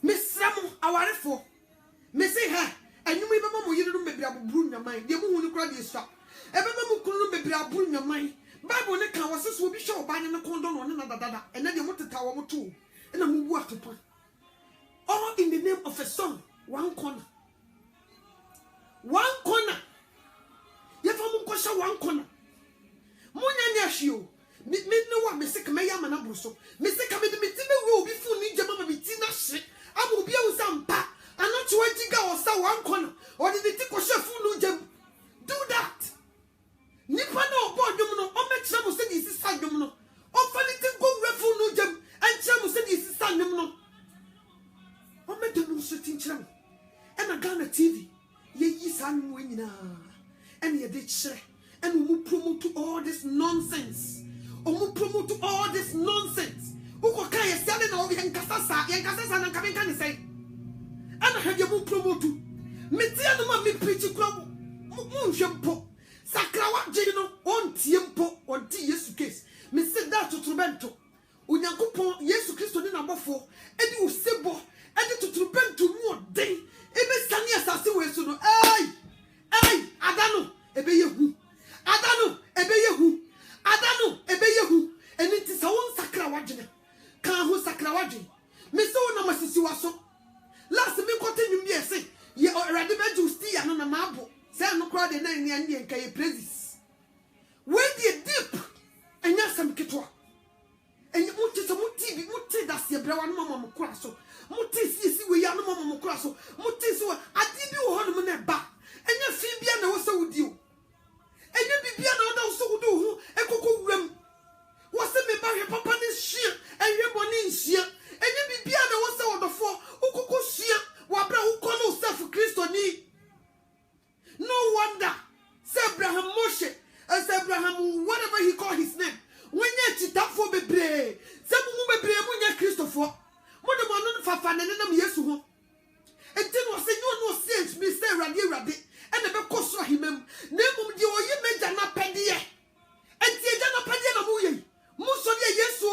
Misramu awarefo me say ha anyum e bema mo yire no bebra bobru nyaman de mo hu ni kra de swa e bema mo kunu no bebra bobru nyaman Bible ne kan wose so obi hwe obanye ne kondo no ne na dadada ene de mo teta wo mo to ena mo bu atopa all in the name of a song one corner ye fa mo nkosha one corner mo nya nya hwio me no wa me se ka me ya mana bruso me se ka me de me ti me wo obi fu ni jama me ti na hye abu obi a usampa anoto agiga o sa one corner or the ti ko hye fu no jam do that nipa na obo dwom no o me kire mo se di sisa dwom no o fa ni ti go refu no jam an kire mo se di sisa dwom no o me de no so tin kire mo e na Ghana TV ye yi sa nwo nyina and ye de kire and we promote all this nonsense. We promote all this nonsense. Uko kaya sale na obi yankasa na kabenka ni say. Ana hade mu promote. Metia no ma me preach kura mu nhwempo. Sakrawa gye no ontie mpo onti Yesu case. Me se da tutrubento. Onyankopon Yesu Kristo ni nabofo edi usebo edi tutrubento mu odin. Ebe sane asase we so no. Ai adano ebe yehu. Adano ebe yehu eni ti sa won sakra wagene kan ho sakra wagene me se wona masisi waso last me kote nwum ye se ye already be justi ya no na mabo se no crowd na ni ande enka ye praises we dey deep enya sam ketwa enya muti se muti da se brewa no mama mo kura so muti si we ya no mama mo kura so muti si adi bi wo ho no na ba enya fi bia na wo se wudi o enya bibia na oda so wudu hu ekoko wem wose me ba hwe papa ne hia enwe boni nhia enya bibia na wo se wodofo ukoko hia wa bra wo kono self Christo ni no wonder say Abraham Moshe as Abraham whatever he call his name when ya chitafo bebre se mu bebre mu nya Christopher mo de mo no fafa ne nam Yesu ho enti no se no sense me say rade ene be koso himem na mum di oyi meja na pede enti eja na pede na mu ye muso de Yesu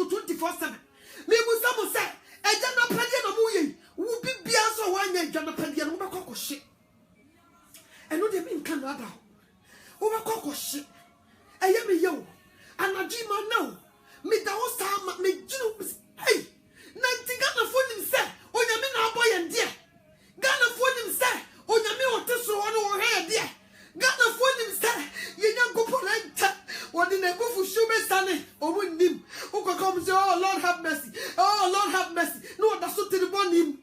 24/7 me musa mo say eja na pede na mu ye wo bibia so wanya eja na pede na wo be kokoshe eno de me nkan ada wo be kokoshe eye me ye anaji ma now me da wo sa me jinu hey na ntiga na fonim say onyame na aboye ndie Ghana fonim say onyame oteso wono wo hwe de Ghana fonim say ye nyankopo renta wodi na bufu shube sane omunim ukokom say oh Lord have mercy no that so terrible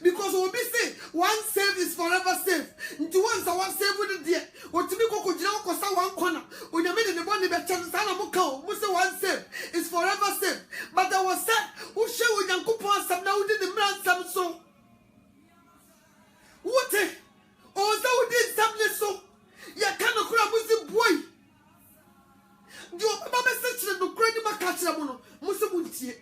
because obi say one save is forever safe nti once one save with there otimi kokojira kosa one corner onyame de ne boni be chen sana mo ka mo say one save is forever safe but I was said who she onyankopo asam na wodi ne mransam so what o za wodi samne so ya kana kura muzi boy ndio baba message no kura ni makachira mo no muzi muntie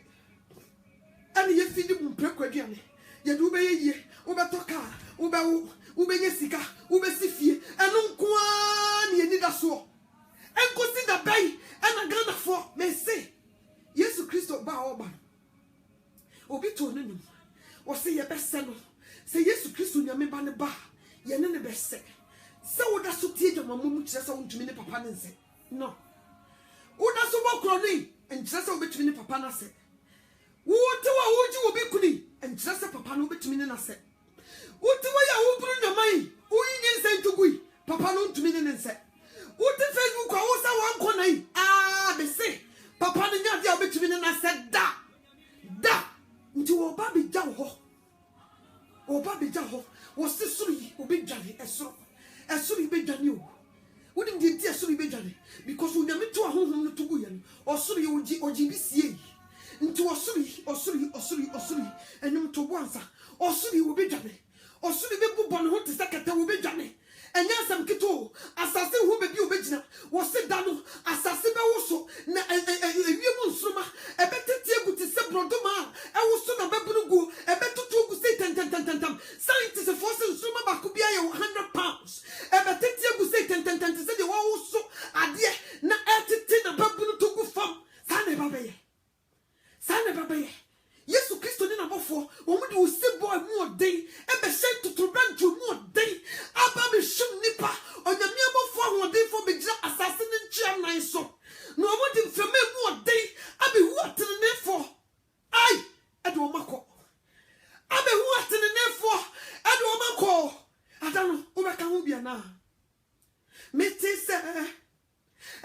ani ye fidi mu prekwaduane ye do be ye wo be toka wo be wo be sika wo be sifie eno nkoa ni ni da so enkosi da bai ana Ghana for me say Yesu Kristo ba oba obi to no nim wo say ye be se no say Yesu Kristo nyame ba ne ba ye ne be se se wo da so tie dwama mu kire se wo ntumi ne papa ne nse no wo da so bokro ni nkire se wo betumi ne papa na se wo te wa wo ji wo bi kuni nkire se papa no betumi ne na se wo te wa ya wo buru nyaman wo yi ne nse ntugui papa no ntumi ne nse wo te Facebook wo sa wan kona yi be se bejaho was the suri obejani esuri bejani o wouldn't get tea suri bejani because we never to a home to go or suri OGBCA into a suri and you to once or suri obejani or suri bebu bon hot is like a obejani. And yes, I'm kito. Assassin who be you original was said dano. Assassin also. Na you suma. A better tea good to say brodoma. I was soon a babugu. A better to say ten. Scientists are forcing suma bakubia £100. A better tea good say ten to say the also. Adia na attitude a babu to go from Sane Babaye. Yes, Christo didn't have for woman who say boy more day. Ever sent to run to more day. Abba shim nipper on the mere for 1 day for big assassin and chair nine so. No one did for me more day. I be what to the name for. I Edward Mako. I be what to the name for Edward Mako. I don't know who I can be now. Mitty say,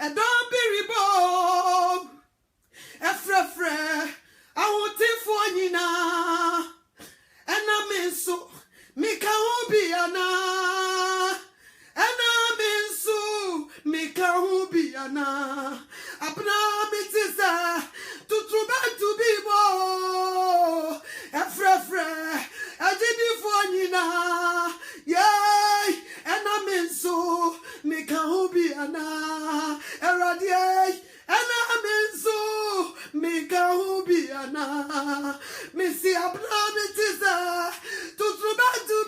and don't be reborn. Efre. I want it for you now, and I mean so, make a hobiana, and I mean so, make a hobiana. I promise to be more, Efre, I did it for you now, yay, and I mean so, make a hobiana, eradiate. And I mean so, make a hobiana. Missy, I promise to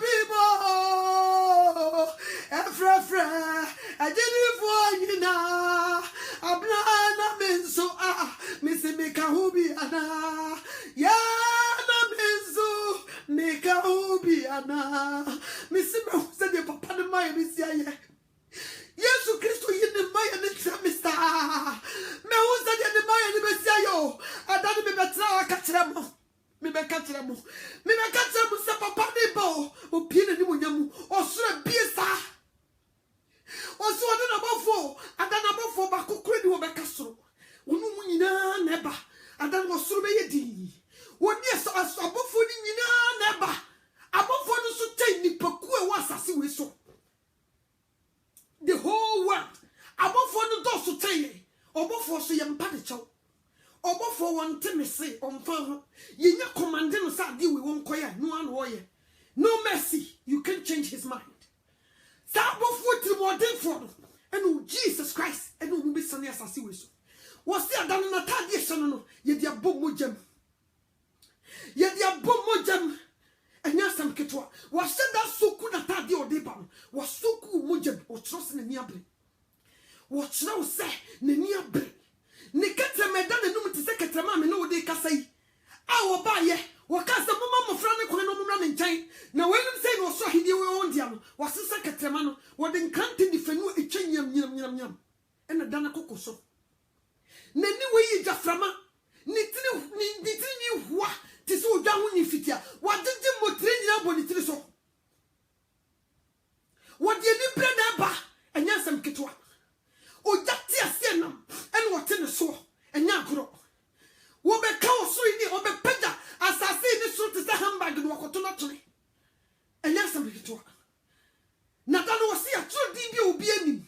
be more. Efra, I did it for you now. I mean so, Missy, make a hobiana. Yeah, I mean so, make a hobiana. Missy, said your papa and my Missy. Yesu Christo yine maya ne tramista me won sa de maya ne besia yo adane me betra ka kire mo se papa ne ba o pie ne mo nyamu o sura biesa o so de na bofo adana bofo ba kokore di wo be kasoro wonu mu nyina na ba adana wo suru be yedi woni eso abofo ni nyina na ba abofo no so tai ni paku e wo asase we so the whole world. Above for the door to tell you. Above for so young padicho. Above for one Tennessee on fire. You not commanding us out deal with one choir, no one warrior. No mercy, you can change his mind. Start above what more than for and Jesus Christ, and will be sunny as I see with you. Was there done in a tad yes or no? Yet your bomb gem. Yet your bomb gem. And yes, some ketwa was said that so good at the or debam was so cool mujab or trust in the nearby. What now say, Neniabre? Niketa me done a number to second mamma no de cassay. Our buyer, what cast the mamma from the Quanon in China. Now, when you say was so he did own diam, was the second man, what then can't defend you a chain yam, and a dana cocoa so. Nenny way Jafframa, Nitini what? Tis all down when you fit here. What did you more train your body to the so? What did you bring up? And yes, I'm Kitwa. Oh, that tear senum, and what in the so, and Yakro. What be cow sweetie or be pedder, as I say this suit is the handbag and walk to naturally. And yes, I'm Kitwa. Nathan was here, true DB will be any.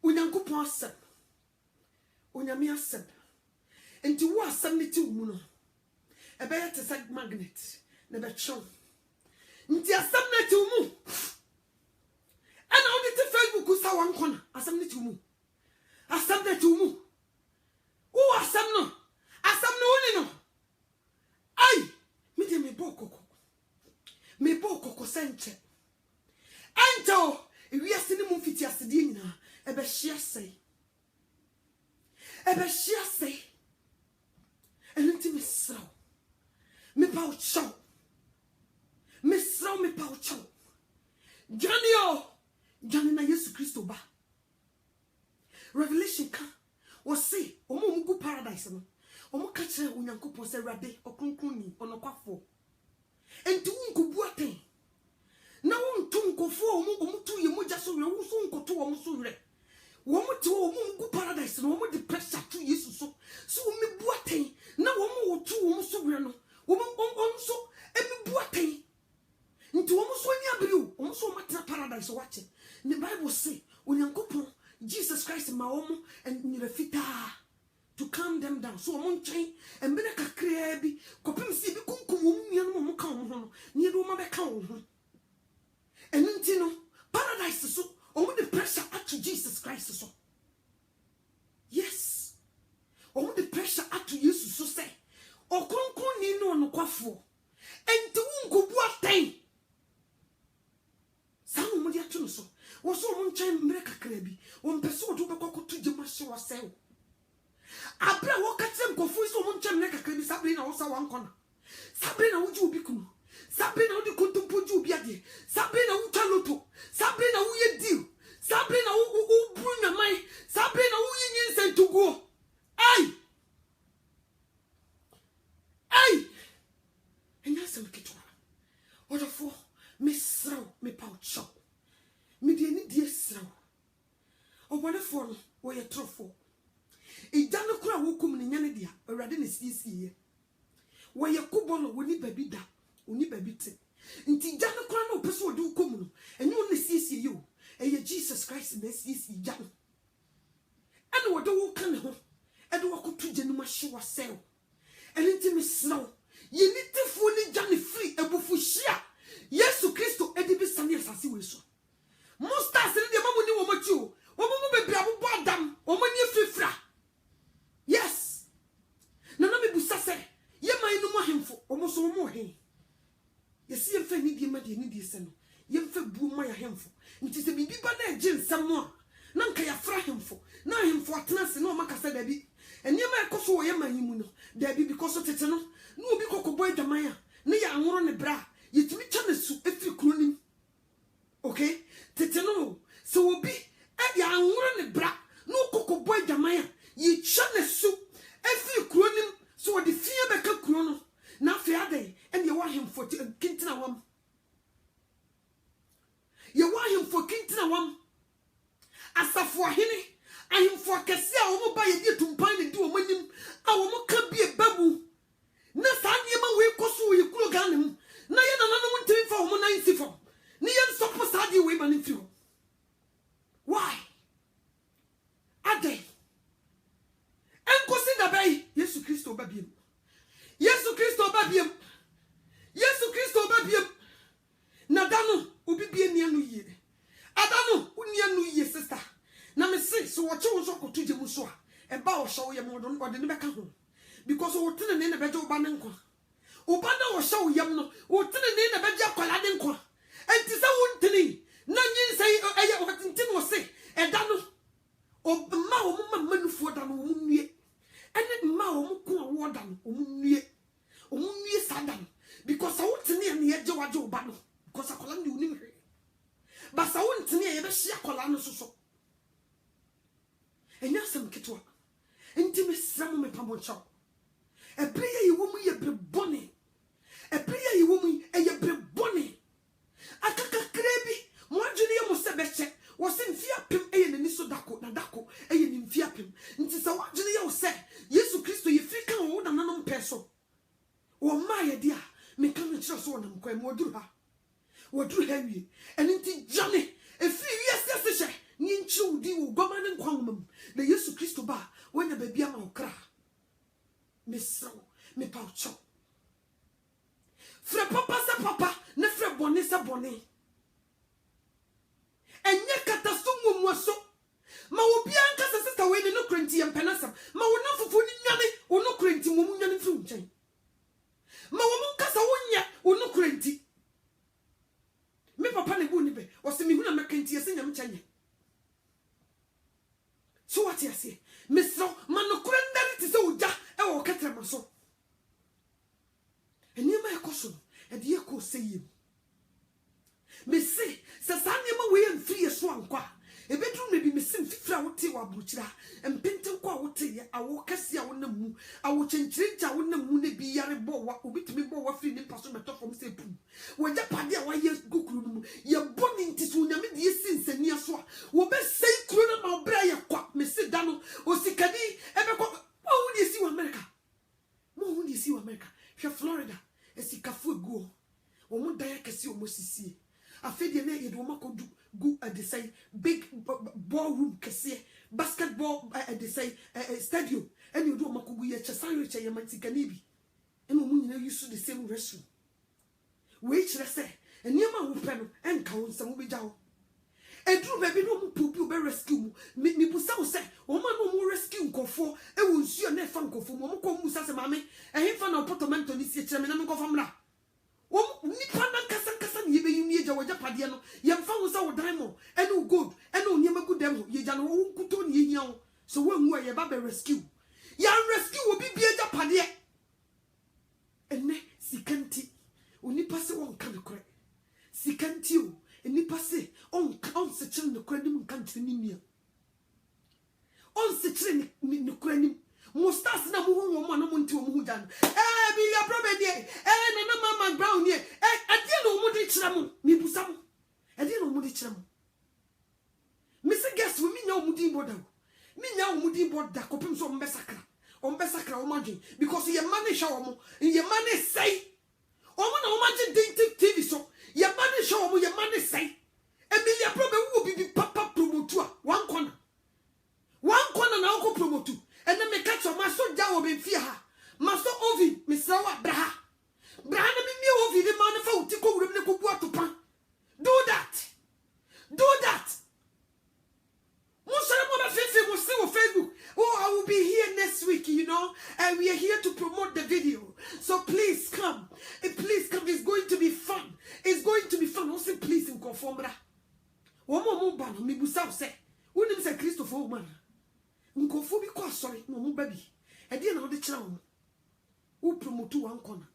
Unyanku Ponsen. Unyamia said. And to was 72 muno. A better side magnet, never shown. Ntia samna to mu. And on the Facebook who saw one corner, a samna to mu. A samna to mu. Oh, a samno. A samno no. Ay, me boko. Me boko senche. Anto, if we are sitting mufiti as the dinner, a beshia say. A beshia say. And let me slow. Me pao chow. Me slow me pao chow. Johnny na Yesu Christo ba. Revelation ka. O say, omo mugu paradise no. Omo ka kire Onyankopon se rade okunkuni onokwafo. Enti unku buaten. Na wontu nkofo omo tu ye moja so re wo so nkoto omo so re. Wo mo ti wo mugu paradise no omo de pressure to Yesu so. So me buaten na wo mo tu omo so re no. Woman so emi buaten omo and nirefita to calm them down. So omo nchen and be ka kra bi kopim si bi kunkum omu mo ka omo ho ni do ma be ka omo and ntino paradise so omo the pressure to Jesus Christ so. Yes. Omo the pressure to Jesus so say okonkon ni no no kwafo enti wunkobu atai samu mo dia tuno so wo so mo nchen mre kakra bi wo mpese wo do be kokoto jema hye wo sew abra wo katem kofu so mo nchen mre kakra bi sabre na wo sa wan kona sabre na wo ju obi kunu sabre na wo di kontompo ju obi ade sabre na wo taloto sabre na wo ye deal sabre na wo bru na mai sabre na wo yin sentugo ai ai enya sem kitwa odofo me sraw me paucho me de ni die sraw obodefo no wo ye trofo ija no kura wo kum ne nyane dia awrade ne siesie wo ye kubolo wo ni babi da oni babi te nti ija no kura no pese wo de kum no enye wo ne siesie yo eye Jesus Christ na siesie ija no ene wo de wo kan ho e de wo kotu je no ma hye wo sel ene nti me sraw ye ni tifo ni jane free ebufu hia Yesu Kristo edibi sane asase we so mustas ni de mamu ni wo mati o wo mu bebre abobo adam wo mani frifra. Yes na me busa se ye man no mo hemfo wo mo so wo mo he yesi ye fa ni die ma de ni die se no ye mfa bu ma ya hemfo nti se bibi ba na eje nsam a na nka ya fra hemfo na hemfo atena se na o makasa da bi eni ma ekoso wo ye man yi mu no da bi because so tete no na obi kokobo adwaman a ne ya anworo ne bra yetimi chane su efiri kronim. Okay tete no so obi ya anworo ne bra no kokobo adwaman a ye chane su efiri kronim so de fie beka kro no na afi ade ene ye wa hemfo kintina wam ye wa hemfo kintina wam asafo ahene ahemfo akese a wo ba ye di tumpan ne di wo manim a wo ka bie babu na sa niema we koso ye kuro ga nem na ye nananom ntimi fa wo na nsifo ni ye nsopo sa di we ma ne firo. Why ade enkosi da bay Yesu Kristo babiem Yesu Kristo babiem Yesu Kristo babiem na dano obi bie ni anu ye adano uni anu ye sister na me say so wo che wo so koto je mu so a e ba wo hye wo ye mo do no de ne beka ho because wo tene ne na beje wo ba ne nko wo ba na wo hye wo yam no wo tene ne na beje akwala de nko enti se wo ntini na nyin sai eye wo tintin wo se e da no o ma wo ma manufu da no wo nwie ene ma wo ko wo da no wo nwie sadan because wo tene ne ye je waje wo ba no because akwala ndi unim hwe ba sa wo ntene ye be hye akwala no so enya sam kitwa enti me sram me pamocha e prayer ye wo mu ye brebone e prayer ye wo mu ye brebone akaka krebi mo adwene ye mo se beche wo se mfia pem eye nani so dako na dako eye ni mfia pem nti se wo adwene ye wo se Yesu Kristo ye frika wo na nanom peso wo ma ye dia me kan kire so wonam kwa mo duru ha wie eni nti jane e free wiase se hye ni nchi udi wo goma ne nkwa womam na Yesu Kristo ba wona ba bia ma okra mesro me paucho frère papa sa papa ne frère bonne sa bonne enye katasungu mwaso ma obi anka sa sister we ne no krenti empenasam ma wona fufu ni nyane wono krenti mo nyane fi nchen ma wo mun kasa wonya wono krenti me papa ne bu ni be o se mi hu na mekenti ese nyam chanye so what you say mesro manokura ndari ti se uja e wo ketre maso eni ma ekoso e de eko seyim me se sa niema we mfiri eso ankwa e bedrum me bi me sim fifra wote wa buruchira empente kwa wote ye awo kase a wona mu awo chenchirincha wona mu ne bi yare bo wa obitimi bo wa firi ne paso meto fom se pum waja pade a wa ye gokuru mu ye boni ntisu nyame de sinsani aso a wo be sei kuro na ma obra ye kwa me se da no osikadi e be kwa wo ni si wa America mo ni si wa America hwe Florida esikafu egu wo mo dan akasi o mo sisi afedi na ye do makodu gu at the side big ballroom kese basketball they say stadium and you do makubu ye chasari che ye mantikanibi and we used to the same restroom which let's say and yama wo pe no enka wo nsam bi jawo edru baby no mu pupu be rescue me busa wo se wo ma no mu rescue nkofo e wo nsuo na fa nkofo mo ko mu sa se mame ehimfa na apartment ni sie kire me na me nkofo mra wo nipa na kasa ni be yumi eja wo japade no ye mfa wo sa wo dan mo ene gold ene oniema gu dem ye ja no wo nkuto ni ehia wo so wo nwu ye ba be rescue ya rescue wo bi japade ene sikanti onipa se won kan kore sikanti o enipa se on se kire ne kore nim kan tire ni nia on se kire ne kore nim mo stars na mo hu mo na mo nti mo hu jan bi ya problem die na mama brown nie ade no mo di kire mo mi busa mo ade no mo di kire mo mi se guess we mi nya mo di boda mi nya mo di boda kopim so mo besakra o madwen because ye manage wo mo ye manage say o mo na o magye dating TV so ye manage wo mo ye manage say Emilia problem wo bi papa promote a one corner na o ko promote and then me catch o ma so ja wo be fie ha ma so ovi me sra wa bra na me mi ovi de man fa uti ko wurem ne ko bu atopa do that Facebook. Oh, I will be here next week, you know, and we are here to promote the video. So please come. Please come. It's going to be fun. It's going to be fun. Also, please in conform. One more ban. Me busa say. When him say Christopher man. Nkonfo bi kwa sorry. No mo baby. E dey na o de kira wo. Who promote one corner.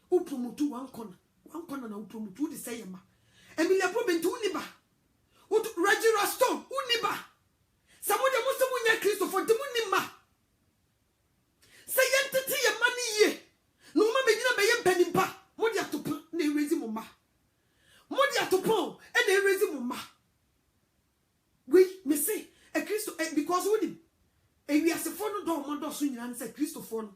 Who promote one corner. One corner na who promote. Who dey say yema. Emilia problem to uniba. Who Reggie Raston. Uniba. Somebody must have won Christopher the Munima. Say entity your money ye. No mamma be a penimpa. Modia to put ne raising mumma. Modia to pon and they raising mumma. We may say a Christo because with him. And we are the phone door, Mondo Swing and say Christopher.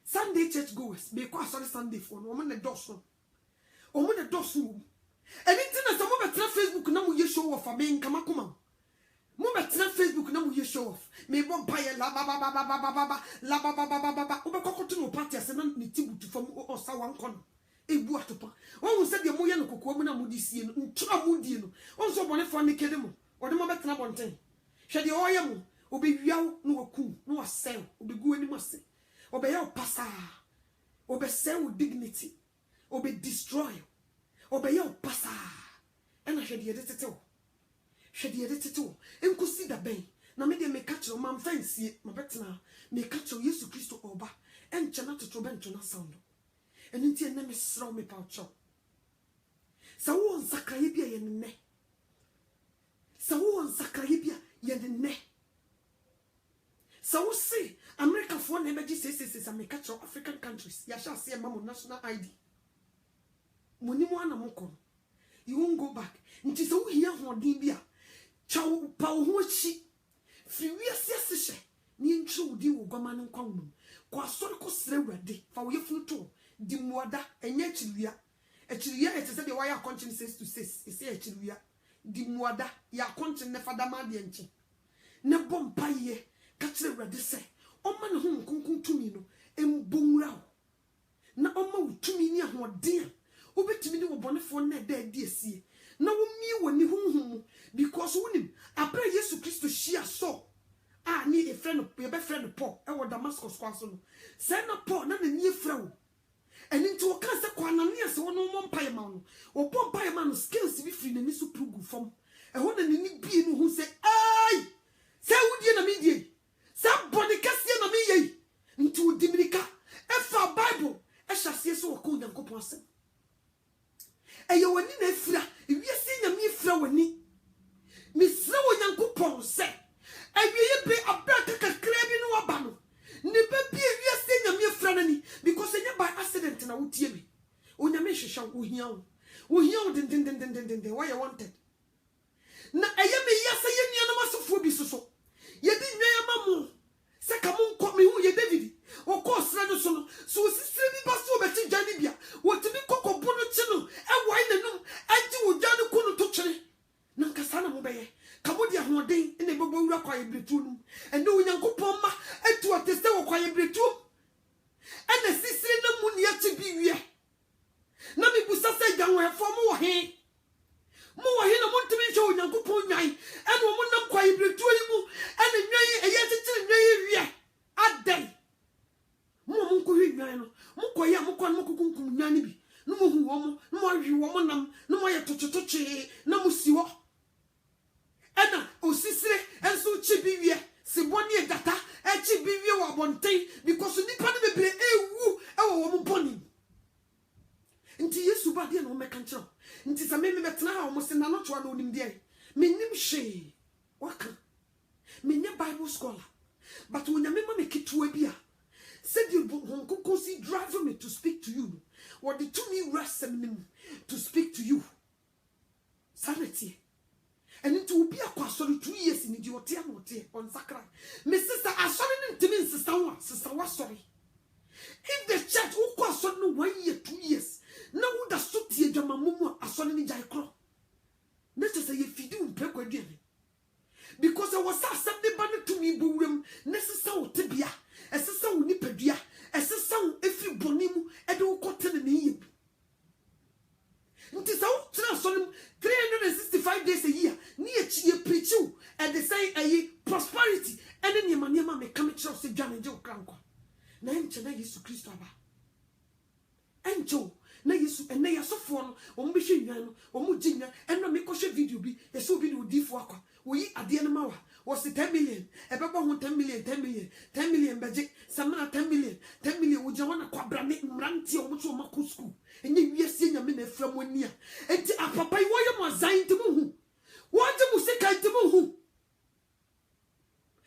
Sunday church goers, because sorry Sunday phone, woman the dorsum. Woman the dorsum. And it's some of the Facebook now you show off a main Kamakuma. Mama tina Facebook na mu show off. Me bon paye la ba Oba kokoto no party ase na ne tibutu fam o sa wan kono. Ebu atopa. Won se de mo ye no kokoa mu na mu di sie no. Ntura mu die no. Won so bone fo ne kede mo. Ode mo betina bonten. Hwe de oye mo. Obe wiaw no waku no wasel. Obe gu ani mo se. Obe ye opasa. Obe sell dignity. Obe destroy. Obe ye opasa. Ena hwe de tete o. Shedi edetito enkosi da ben na me de me catch o man fancy ma betena me catch o Yesu Kristo oba enche na toto bento na sound eni ntie na me sraw me paucho sa wo nsakraye bia ye ne sa wo nsakraye bia ye ne sa wo see America for na be say me catch o African countries ya sha see mamo national ID moni mo ana moko you won't go back nti sa wo hia hodin bia Chow pau huchi Furious yes, ni intro di wogama no kwam kwa sori ko sre wrade fa wo yefunu to di muada enye chiriya ete se de wa ya konchen 6 to 6 ese chiriya di muada ya konchen ne fada ma de enche ne bompa ye ka chire wrade se o ma ne ho nkonkon tumi no embonwura na o ma utumi ni ahoden o betumi ni wo bonefo na da di esie na wo mi woni hunhum because wonim apre Yesu Kristo shia so ni a friend be friend Paul e wo Damascus kwaso no say na Paul na ni efra wo eni nti wo kan se kwa na ne se wo no mo mpaye ma no wo mpaye ma no skills bi free na ni so prugu fom e ho na ni bi no hu se ai se wo die na me die se body kase na me yi nti wo dimirika e fa Bible e hyase so wo ko Nyankopon asem e ye woni na efra wiase nya me efra woni misra wo Nyankopon se awiye be abraka kakra bi no aba no ne ba bi wiase nya me efra nani because nya by accident na wotie bi onyame hwehwa wo hia wo den why you wanted na eye me yasa ye nua na masofo bi so ye di nwa ma mu se ka mu nko me hu ye David o ko sra no so no so sisire bi ba so beti jani bia wo tibi kokobo no chi no e wai nanum agi wo jani ko no to kyere na nkasa na mo beye kamodi ahoden ene bebo wura kwa ebretu no and no Yankopon ma etu ateste wo kwaye bretu and the sister no munia to be we na mi busa se janwe fo mo wo he no montimi show Yankopon nyan and wo munam kwaye bretu yimu and nwan eye tete nwan wie adan mo munko hwi nwan no mukoya mukon mukukunkum nwan bi no mo hu wo mo no mo hwi wo mo nam no mo ye tototoche na mo si wo ena osisire enso chibiwie siboni egata echibiwie wo bonten because nipa ne bebre ewu ewo wo mponi nti Yesu ba de na o meka nkyerɛ nti sa me betena ha o se na no toa no nim de menim hwe waka menye Bible scholar but when me ma me kitua bia said you honko si drive me to speak to you what the to me rest to speak to you sanity. And it will be a question 2 years in the hotel on Sakra. My sister, I saw it in sister was sorry. If the church who question no 1 year, 2 years, now would have stood here, Jamamu, I saw it in Jaicro. Let us say if you do Pegwadian. Because I was a Sunday banner to me, Boom, necessary tibia, a sister who nipedia, a sister if you bonimu, and don't cotton in him. It is out 365 days a year. Near Chia preach you and they say a prosperity. And then your manema may come at church to John and Joe Cranko. Nancha Yesu Christo Abba. And Joe, Nayesu, and Naya Sofon, or Mishian, or Mujina, and no make a video be a so video deep waka. We at the end was the 10 million, a papa 10 million, 10 million, 10 million budget, Samana 10 million, 10 million, would you want to quadrant Ranti or much of school? And then we are seeing a minute from 1 year. And a papa, why you must sign to Muhu? What do you say, kind to Muhu?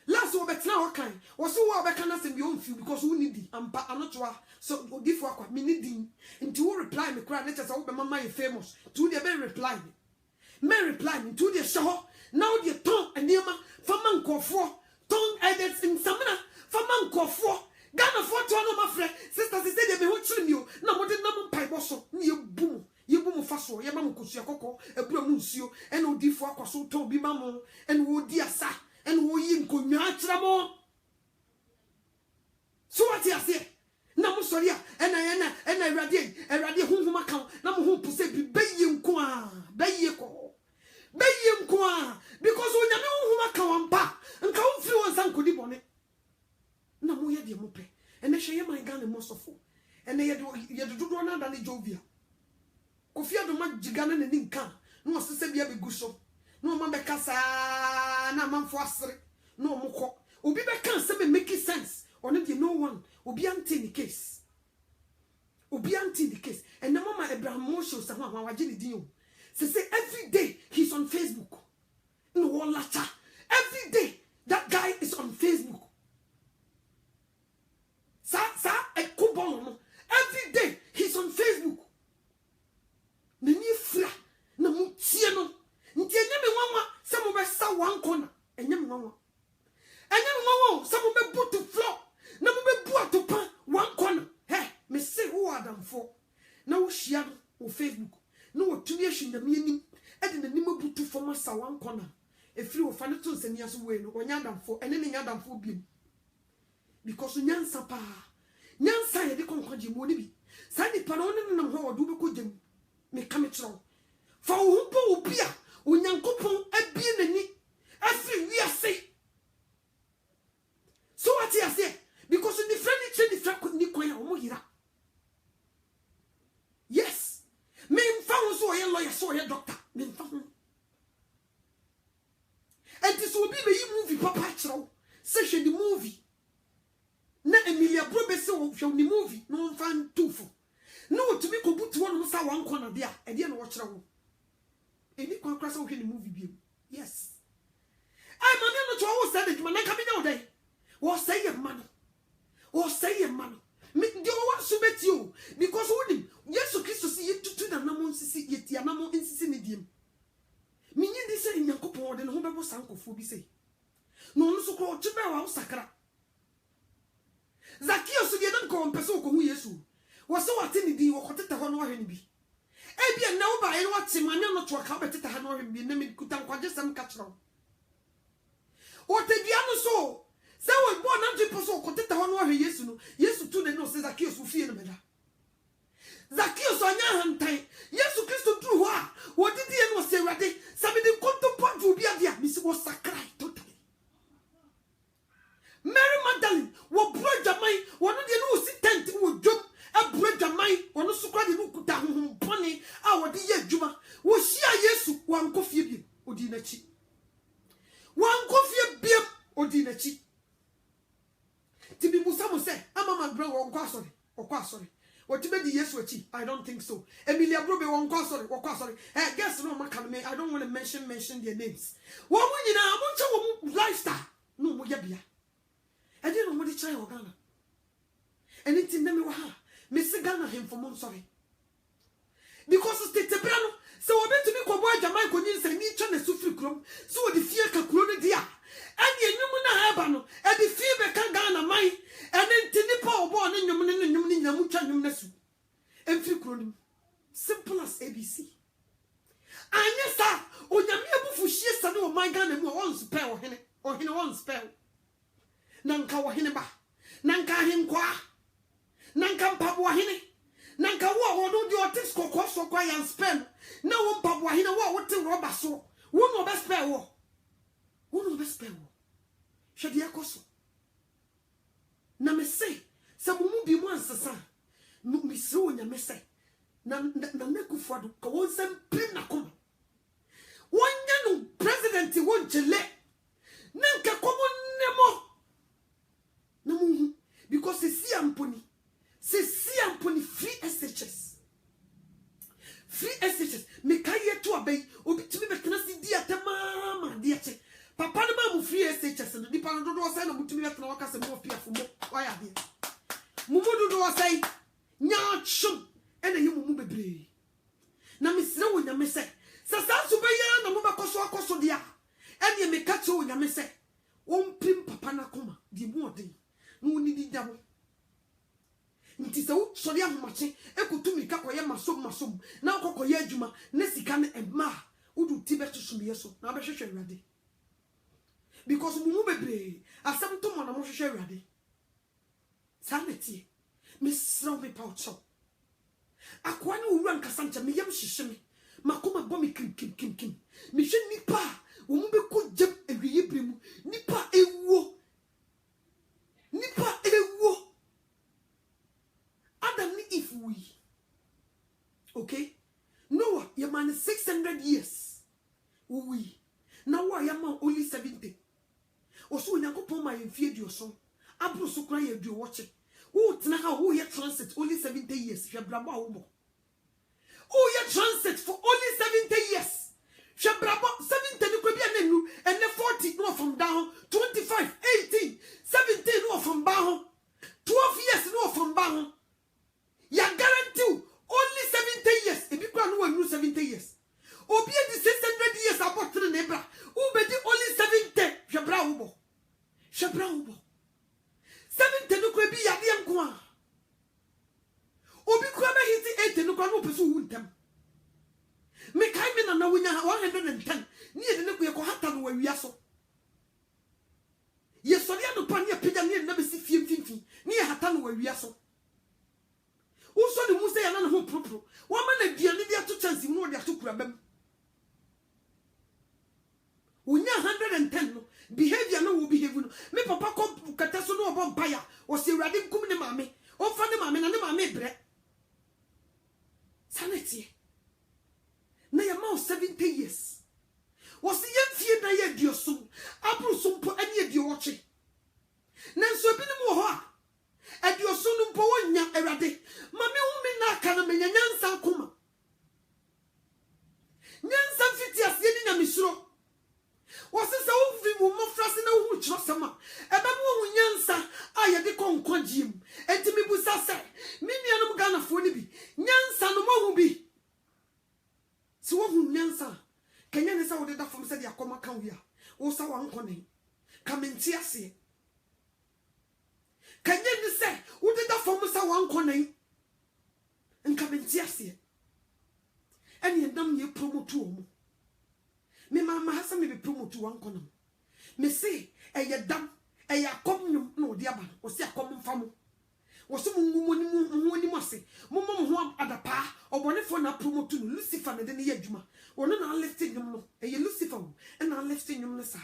Last over now, kind was so well, I cannot send your own few because we need it. I'm not sure. So, give work, me needing. And to reply, me cry, let us open my mind famous. To the very reply. Me reply to the show. Now the tongue and Nema, Faman Kofo, tongue edits in Samana, Faman Kofo, Ghana for to my friend, sisters, they said they be watching you. Now, what did Naman Piboso, you boom faso, Yamamu Kusiako, a Brumusio, and O di for Quaso Toby Mammo, and O Diasa, and O Yin Kunyatramo. So what you say? Namu Soria, and I radiate whom account, Namu who say be baying qua, bayeko. Because when you know who I come back and come through and some could bonnet. No more yet, mope, and they share my gun and most of all. And they had to do another than the Jovia. Kofia the man Gigan and Ninka, no sister be a gusso, no mamma casa, no man foster, no moko. Ubi can't say make sense, or not no one, Ubianti the case. Ubianti the case, and the mama Abraham Mosho Sama Wajidi. Say every day he's on Facebook. No one latter. Every day that guy is on Facebook. Every day he's on Facebook. Nani fla na mutieno. Ntienya me wanwa some be sa one corner. Enya me wanwa. Enya me wanwa some be put to floor. Na mo be bu atopa one corner. Hey, me say who Adam for. Na wo shia no Facebook. No to be ashin the meaning and the name of butu for massa one corner. A few of fanatons and years away, no yadam for and any yadam for beam. Because Nyan Sapa Nyan Sai de Conquaji Monibi Sadi Panon and how do we could make come it wrong. For who Pia, Unyan Coupon, and be in the knee. Every we are say. So what you say? Because in the friendly the track with Nicoya Mohira. Yes. Men found so a lawyer, so a doctor. Men found. And this will be the movie, Papa Chow. Session the movie. Na Emilia Brobeso of the movie, no fan too for. No, to be put one corner there, and then watch row. Any concrete of the movie view. Yes. I'm not to always said it, man. I coming out there. Or say a man. Or say a man. Make you want to bet you because only yes, so Christ see it to the Namon see it, Yanamo in Sinidium. Meaning this in Yankopon and Homer was uncle for be say. No, so called Chibera Sacra. Zacchaeus didn't go on Peso who Yesu was so attending or Cotetta Honor him be. Ebia now by what's in my not to a carpet at Hanor be named Kutan Quajesam Catro. o te bia no so se wo born na people so ko teta ho no hwe Yesu no Yesu tu ne no se Zacchaeus fie no meda Zacchaeus onya hantan Yesu Kristo tru ho a wo didi e no se Awurade sabe de kontompo ju bia dia mi se wo sakrai totally Mary Magdalene wo bro jamai wo no de no si tent wo djom e bro jamai wo no so kwa de no kuta hompone a wo de ye adwuma wo hia Yesu wan ko fie bi odi na chi wan ko fie biem odi na chi ti bi musa mo se amama bro wo nko asori what be the Yesu achi I don't think so Emilia bro be wo nko asori guess no maka me I don't want to mention their names wo mu nyina mo nche wo mu lifestyle no mo ya bia e dey no mo di chai o Ghana anything na me wa ha me se Ghana him for mo sorry because state brano se wo betu mi ko boy Jamaica ko nyin se ni cha na sufri krom so wo di fie ka kro no dia ani enwum na ha ba no e di fie be ka Ghana mai ene ntini pa obo ne nwum ne nyamu twa nwum na su emfiri kro no simple as ABC anya sa onyame abufu hie sa ne o man Ghana mu o spell ohene won spell nanka wo hene ba nanka henkwa nanka mpabo hene nanka wo no di otis kokko kwa yan spell na wo mpabo hene wo wote roba so wo no be spell wo hwede yakoso na me say se mumu bi mu ansesa no mi se wonya me say na mekufu ado ka won sem pim na koma wonya no president won jele nanka komo nemo na mu because se si amponi free SHS me kaye to abey obi timi be kana si dia tamama dia che papa no ma mu free SHS no di pa no do say na mutimi be kana waka se mo pia fo mo waya dia mu do say nya chum ena yi mu bebre na me sire wo nya me se sa so be ya na mo ba koso dia ene me ka che wo nya me se won prim papa na koma di mu odin no ni di dabo nti se wo sori ahomache ekutumi ka koye masom na kokoye adwuma na sika na emma udu tibeto sumye so na be hwehwe Awurade because mumu bebre asem to mo na mo hwehwe Awurade saneti me sro me paucho akwa ni owura nkasa ncha me yam hyehye me makoma bɔ me kim me hwe nipa wo mu be ko jeb ewiye bremu nipa ewuo Adam ni if we okay Noah your man 600 years we now why am only 70 oso onyankopon ma yemfie duoso abro so kra ye du watch wo tena ha wo ye transit only 70 years hwe brabo awo oh ye transit for only 70 years hwe brabo 70 ni ko bia nanu and 40 no from down 25 18 17 no from down 12 years no from down ya guarantee only 70 years e bi kwa no wanu 70 years obi e di 600 years about three nebra u be di only 70 hwebra wo 70 no kwa bi ya de nko a obi kwa ba hiti 80 no kwa no peso hu ntam me kai me na wonya 110 ni e de ne ko hata no wawia so ye sori ado pa ne pega ne na be si fie ni e hata no wawia so uso ni musa ya na ho propro wa ma na duane dia to chance mu dia to kura bam unya 110 no behavior no wo behave no me papa ko kata so no obo mpaya o se Awurade nkum ne maame o fa ne maame na ne maame bre sanity na ya ma 70 years o se ye fie na ye dioso abru so mpo ani e dio woche na nso bi ne mo ho a adioso no mpo wonya Awurade mame hu me na aka na menya nyansa nkoma nyansa fiti asie ni nyamisuro wasisa wo vi mo frase na wo chiro sama ebe mo hu nyansa aye de konkogiem enti mi busa se mi nuanom Ghana fo ni bi nyansa no mo hu bi si wo hu nyansa kanya ne sa wo de da fam se de akoma kan wi a wo sa wa nkone kamenti ase kanya ne se wo de da fam sa wa nkone nkamenti ase eni ndam ye promote wo me mama hasa me be promote wan kono me say eye dam eye akom no de aba o se akom mfamo wo so mu ni ase mo ho adapa obonefo na promote no Lucifer na de ne adwuma wono na lifting nyum no eye Lucifer e na lifting nyum no sa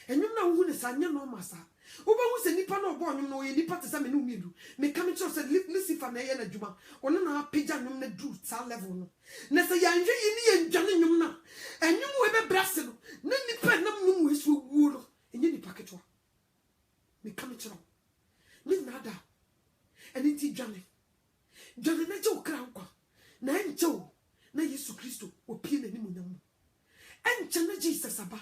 enyum na hu ne sa nya no ma sa wo ba hu se nipa na obo nyum no ye nipa te sa me no miedu me come to say Lucifer na ye na adwuma wono na pija nyum na do sa level no na se ya nhwe yi ni ye ndwane nyum na enyum we be brase no na nipa na nyum we so wuo no enye nipa ketwa me come to me nada eni ti dwane na je okra nkwa na enche o na Yesu Kristo opie na ni munyam enche na Jesus aba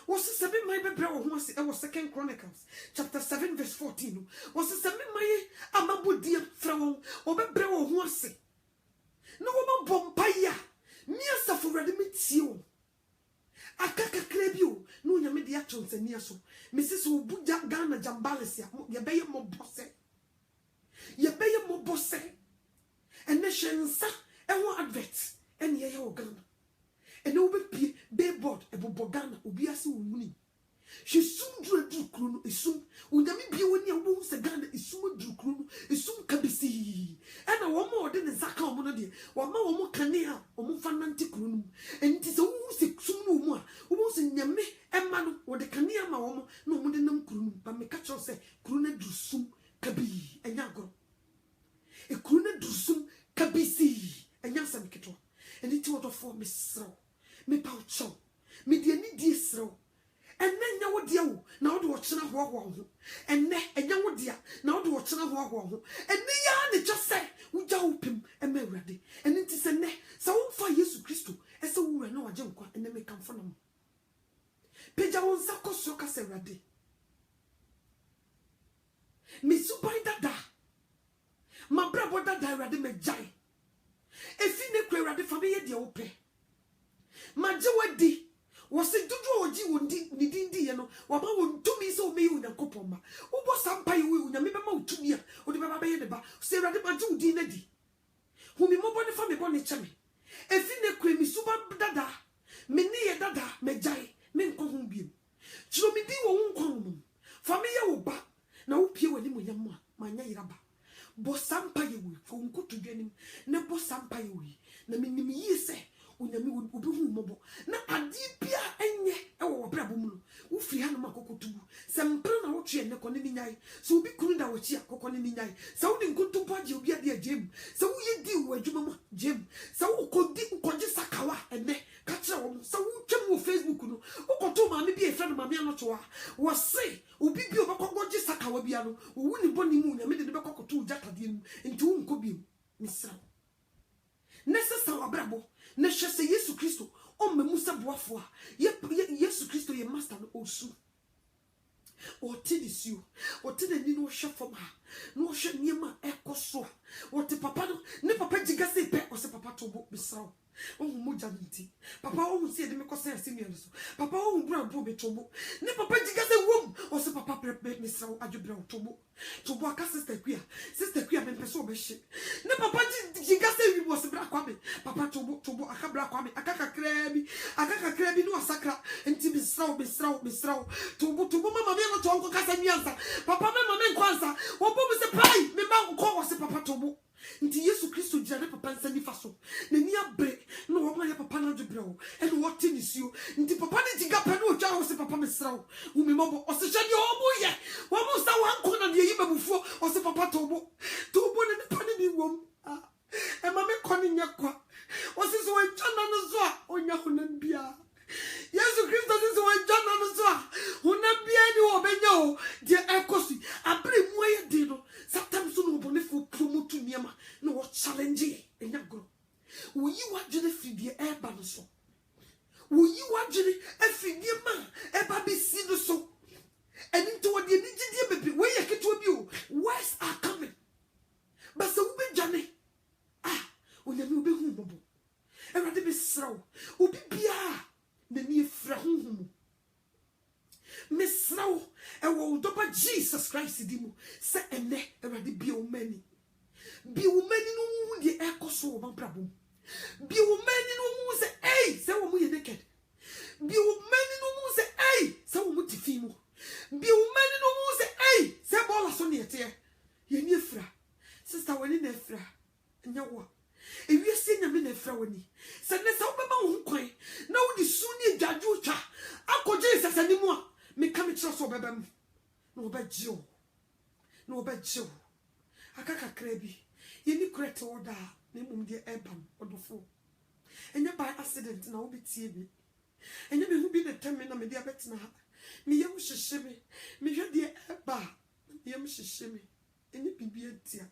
was seven my bebra wo ho ase e was 2 Chronicles chapter 7 verse 14 was seven my amabodi fra wo obebra wo ho ase no wo mabompa ya mi asafo rade metie o akaka krebi o no nyame de atonse ni so Mrs. Obuja Ghana Jambalesia ye beye mo bose and neshensa e ho advert en ye o Ghana and obi pie billboard e bobo Ghana obi ase wuni she sum dru kru no esum unyame bie woni a wo se Ghana esum dru kru no esum kabisi and wo mo de ne zaka o mo no de wo ma wo mo kane a o mo fa nante kru no enti se wo se sum no mu a wo se nyame e ma no wo de kane ama wo mo no mo de nam kru no ba me ka cho se kru na dru sum kabi enya agro e kru na dru sum kabisi enya sam keto enti ti wo do for me sro me pa cho me de ni di sro enne nya wo de wo na wo de wo chena ho ho enne enya wo de na wo de wo chena ho ho enne ya ne just say wo ja wo pim e ma awrade enne ti se ne sa wo fa Yesu Kristo e se wo na waje nkwa enne me kan fo na mo peja wo nsa koso ka se awrade me subai dada ma brabo dada awrade me jai efi ne kura awrade fa me ye de wo pe ma je wadi wo se dudu oji wo ni dindi ye no wa ba wo ntumi se o me yu nyankopon ma wo bo sampa ye wo nyame be ma utumi a o de ba ye de ba se awrade ma je udi na di hu mi mo bo ne fa me bo ne cheme efi ne kura mi suba dada me ni ye dada me jai me nko hu biem chiro mi di wo nko hu fa me ye wo ba na wo pie wani mo nyam a ma nya yiraba bo sampa ye wo fo nkutu dwanim ne bo sampa ye wo na me nim yi se unyame obi hu mobo na ade bia enye e wo brabo mu no wo firi ha no makokotu se mpra na wo twe ne kone ni nyai so obi kunu da wo chi akoko ne ni nyai se wo de nkutu paje obi ade ajem se wo ye di wo adwuma mu jem se wo kodi ukoje sakawa ene ka kire wo se wo twem wo Facebook no wo koto ma me bi e fra no ma me anoto a wo se obi bi obekogoje sakawa bia no wo ni boni mu nyame de bekokoto jakade mu enti wo nko bi misra necessary abrabo na hwese Yesu Kristo o memusa boafo a Yesu Kristo ye master no osu o tidisiu o tidani no hwe fom ha no hwe niema ekoso o te papa no ne papa jigase pe o se papa tobo bisraw o mu janti papa o hu se de me kose asemi so papa o hu bra bo be tobo ne papa jigase wom o se papa pre misraw adwobra tobo aka sister kuya me pese o be hye ne papa jigase wi bo se bra kwa me papa tobo aka bra kwa me aka kakra bi no asakra enti bisraw tobo mama me no to onko kasa nyansa papa mama me nkwansa wo bo se pai me ba nko wo se papa tobo nti Yesu Kristo jare papa nsa ni faso na ni abre no wo ma ya papa na dwebra wo e no wote ni sio nti papa ni jiga pa no twa wo se papa mesraw wo me mobo o se hwede o mo ye wo mo sa wan ko na de yi babufuo o se papa tobo ne pa ni bi wom e ma me ko ni nyakwa o se so wan twa na no so a onya honam bia Yesu Kristo se wan twa na no so a honam bia ni wo benya o de ekosi abre mu aye de no sometimes no bone for promote niema no what challenge enya gro wo yi wadwene fidie eba no so wo yi wadwene afidie ma eba be si no so and into what the nigidie bebe we ye keto bi o words are coming but so we be jane onyame obi hu bobo erade be sraw obi bia na ni efra hu mesraw e wo doba Jesus Christ di mu se ene erade bi o mani no hu de ekoso o banprabo bi o mani no hu se se wo mu ye naked Be many no say, hey, so much fimo. Be many no say, hey, say bola so near tear. Ye nefra. Sister when in nefra. Nyawa. If you see na me nefra wani. Say na sa obema wo kwan. Na wo di suni jaju cha. Akọ Jesus animo. Me ka me kire so obebam. No obegio. No obegio. Akaka krebi. Ye ni correct order. Na mum de ebam odofo. Enya by accident na wo betie bi. Enya me hu bi na temme na me de abetina ha. Me yam hyehye me. Me hwe de eba. Me yam hyehye me. Enya bibia tia.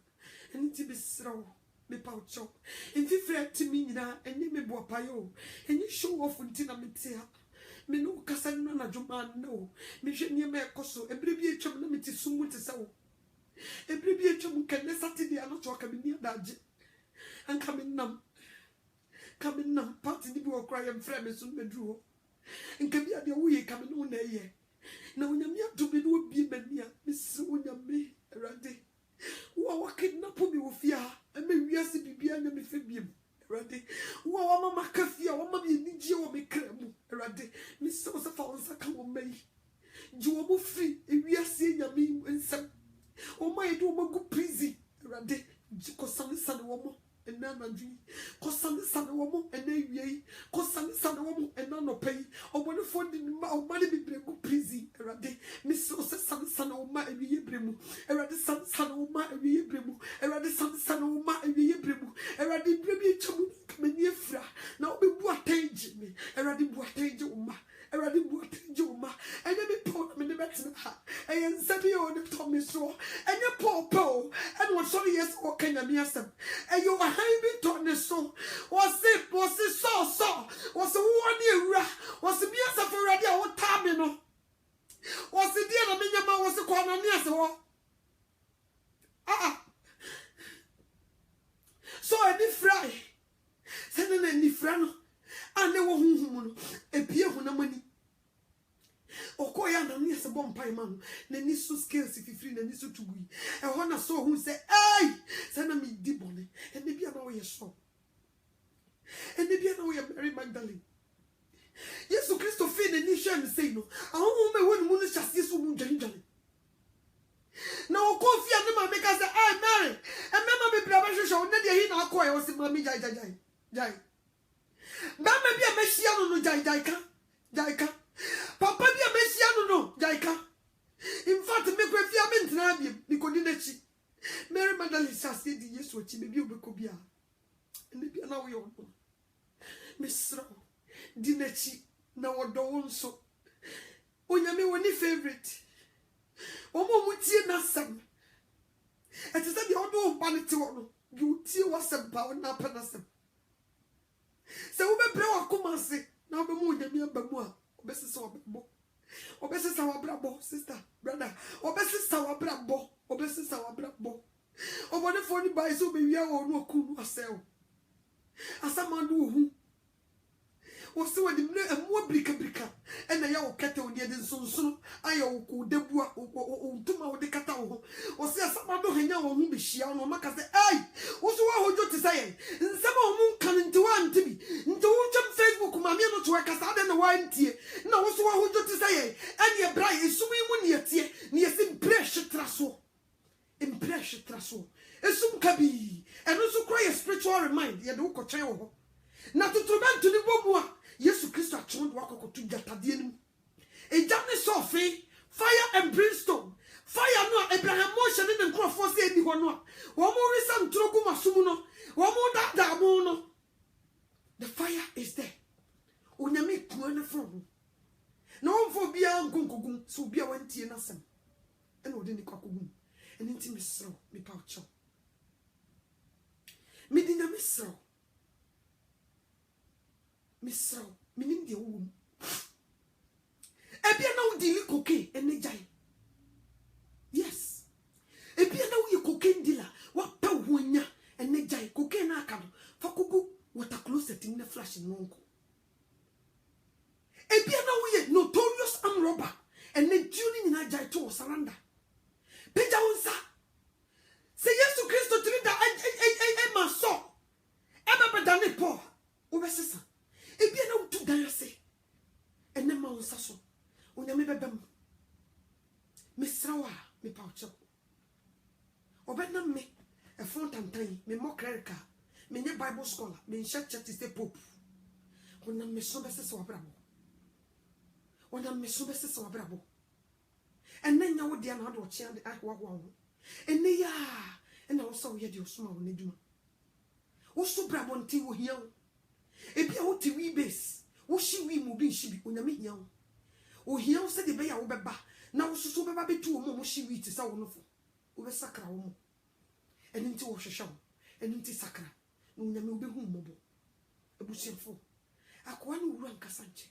Eni ti be srawo. Me paucho. Enfi frɛ timi nyina enya me bo apayo. Enya show off ntina me tia. Me no kasa no na dwuma no. Me hwe ne me ekoso. Ebre bi atwam na me ti sumu te sawo. Ebre bi atwam kan na Saturday ano to ka me ni adaje. Anka me nam. Coming now, party ni bo cry and frame so medru. Nka bia de wo ye kame no na ye. Na onyame ato me no bi mania, Miss onyame erade. Wo wa kidnap me wo fia, e me wiase bibia nya me fa biem. Erade. Wo mama kafia, wo mama ye nigye wo me kremu. Erade. Miss so fa onsa ka wo mai. Ji wo mo free, e wiase nyame nsem. O mai do mo go prison. Erade. Ko san wo mo. And now my dream, Cossan San woman, and they ye, Cossan San woman, and none of pay, or what a fund in my money be break prison, Erade, Miss Sosa San of my Ebrimu, Erade San of my Ebrimu, Erade San of my Ebrimu, Erade Bremi Chamu, Menifra, now be Boatage me, Erade Boatage Uma, Erade Boatage Uma, and then be poor in the medicine, and Sabi on the Tommy Straw, and your poor, and what sorry yes, what can I miss them, and you are having torn the so, was it so, was a 1 year, was the beers of already our terminal, was the dear Minima was a corner near so. So I did fry, sending any friend, and they were whom a beer when a money. Okoya na ni se bom pai man na ni so skills if free na ni so tugui e ho na so hu say hey say na me di bone e ne bia na wo ye so e ne bia na wo ye Mary Magdalene Yesu Kristo fe na ni hwe me say no ahom me wonu mu no hyase so mu dwanidwane na okofia ne ma me ka say hey Mary e me ma be bra ba hwehwe na de hi na akoya wo se ma me jai ba me bia me hia no jai ka Papa bia mesia no jaika. In fact me kwafia me ntena bia me kodi nachi. Mary Magdalene sase di Yesu achi me bia obeko bia. Ene bia na wo ye ono. Mesra di nachi na wodo wonso. Onyame woni favorite. Omo mutie na sam. Eti se di odo ba ne ti wono. Di utie wasem ba wona pa na sam. Se wo be pre wakoma se na wo be mu onyame abamu a obesisa wabbo obesisa wabrabo sister brother obesisa wabrabo obone for the boys who be wia wo no akunu asel asamando hu wo se wadi mne emu brika ena ya wo kete wo de nsonsono ayo wo ko debua wo ntuma wo de kata wo wo se asamando hanya wo hu be hia no maka se ai wo so wa hojo te say nsema wo mun kan nti wa ntibi nti wo twam Facebook ma me no to ka sa de na wa ntie na wo so wa hojo te say ene e bra esumi mu ne etie ne ese bresh traso esum kabi eno so cry a spiritual remind ye de wo ko twen wo na tutubantu ni bomu a Yesu Kristo atwon do akokotu gatade nim ejane sofe fire and brimstone fire no Abraham motion ne nkrofo se edi ho no a wo mo resa ntrogu masum no wo mo dada mo no the fire is there onyame kuo na from na wo fo bia nkonkogum so bia wantie na sem ena odi ni kwakogum eni nti mesro me paucho me dinya mesro Misro, minim de wo. Ebia na wo dili cocaine ene jai. Yes. Ebia na wo ye cocaine dealer, wa pa wo nya ene jai cocaine na aka no. Fa kugu water closet in flash nonko. Ebia na wo ye notorious arm robber ene tuni na jai to surrender. Peja wonsa. Se Yesu Kristo tiri da ma so. Eba bedane po. Obesesa. Ebia na utu dan ase me paucho obedna me a front and time me more clerical me nye Bible scholar me in church to say pope ona me so bese so abrabo ona me so bese so abrabo enne nya wo dia na do chia de akwa ho enne ya ena wo so ye de osuma wo neduma wo so brabo nti wo hia wo ebi a wo ti wi base wo shi wi mu bi shi bi onyame hia wo wo hia wo se de be ya wo beba na wo so beba betu wo mo shi wi ti sa wo no fo wo be sakra wo mo eni nti wo hwehwe wo eni nti sakra no onyame wo be hu mmobo ebusiefo akwa ni wura nkasa nche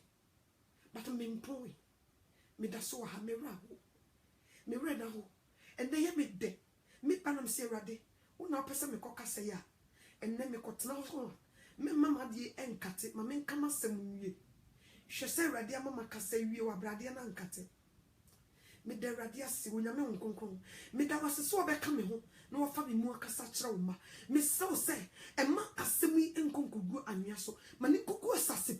but me mpoi me da so ha me ra ho me re na ho ende ye me de me panam se rade wo na opese me kokasa ya enne me kotena ho me mama die enkate ma me nkama sem nwie hwe se rade mama kasa wie wa brade na nkate me de rade ase onyame nkonkon me da wase so obeka me ho na wo fa me mu akasa kire wo ma me se wo se ema asem yi nkonkogu anwea so ma ne kuku asase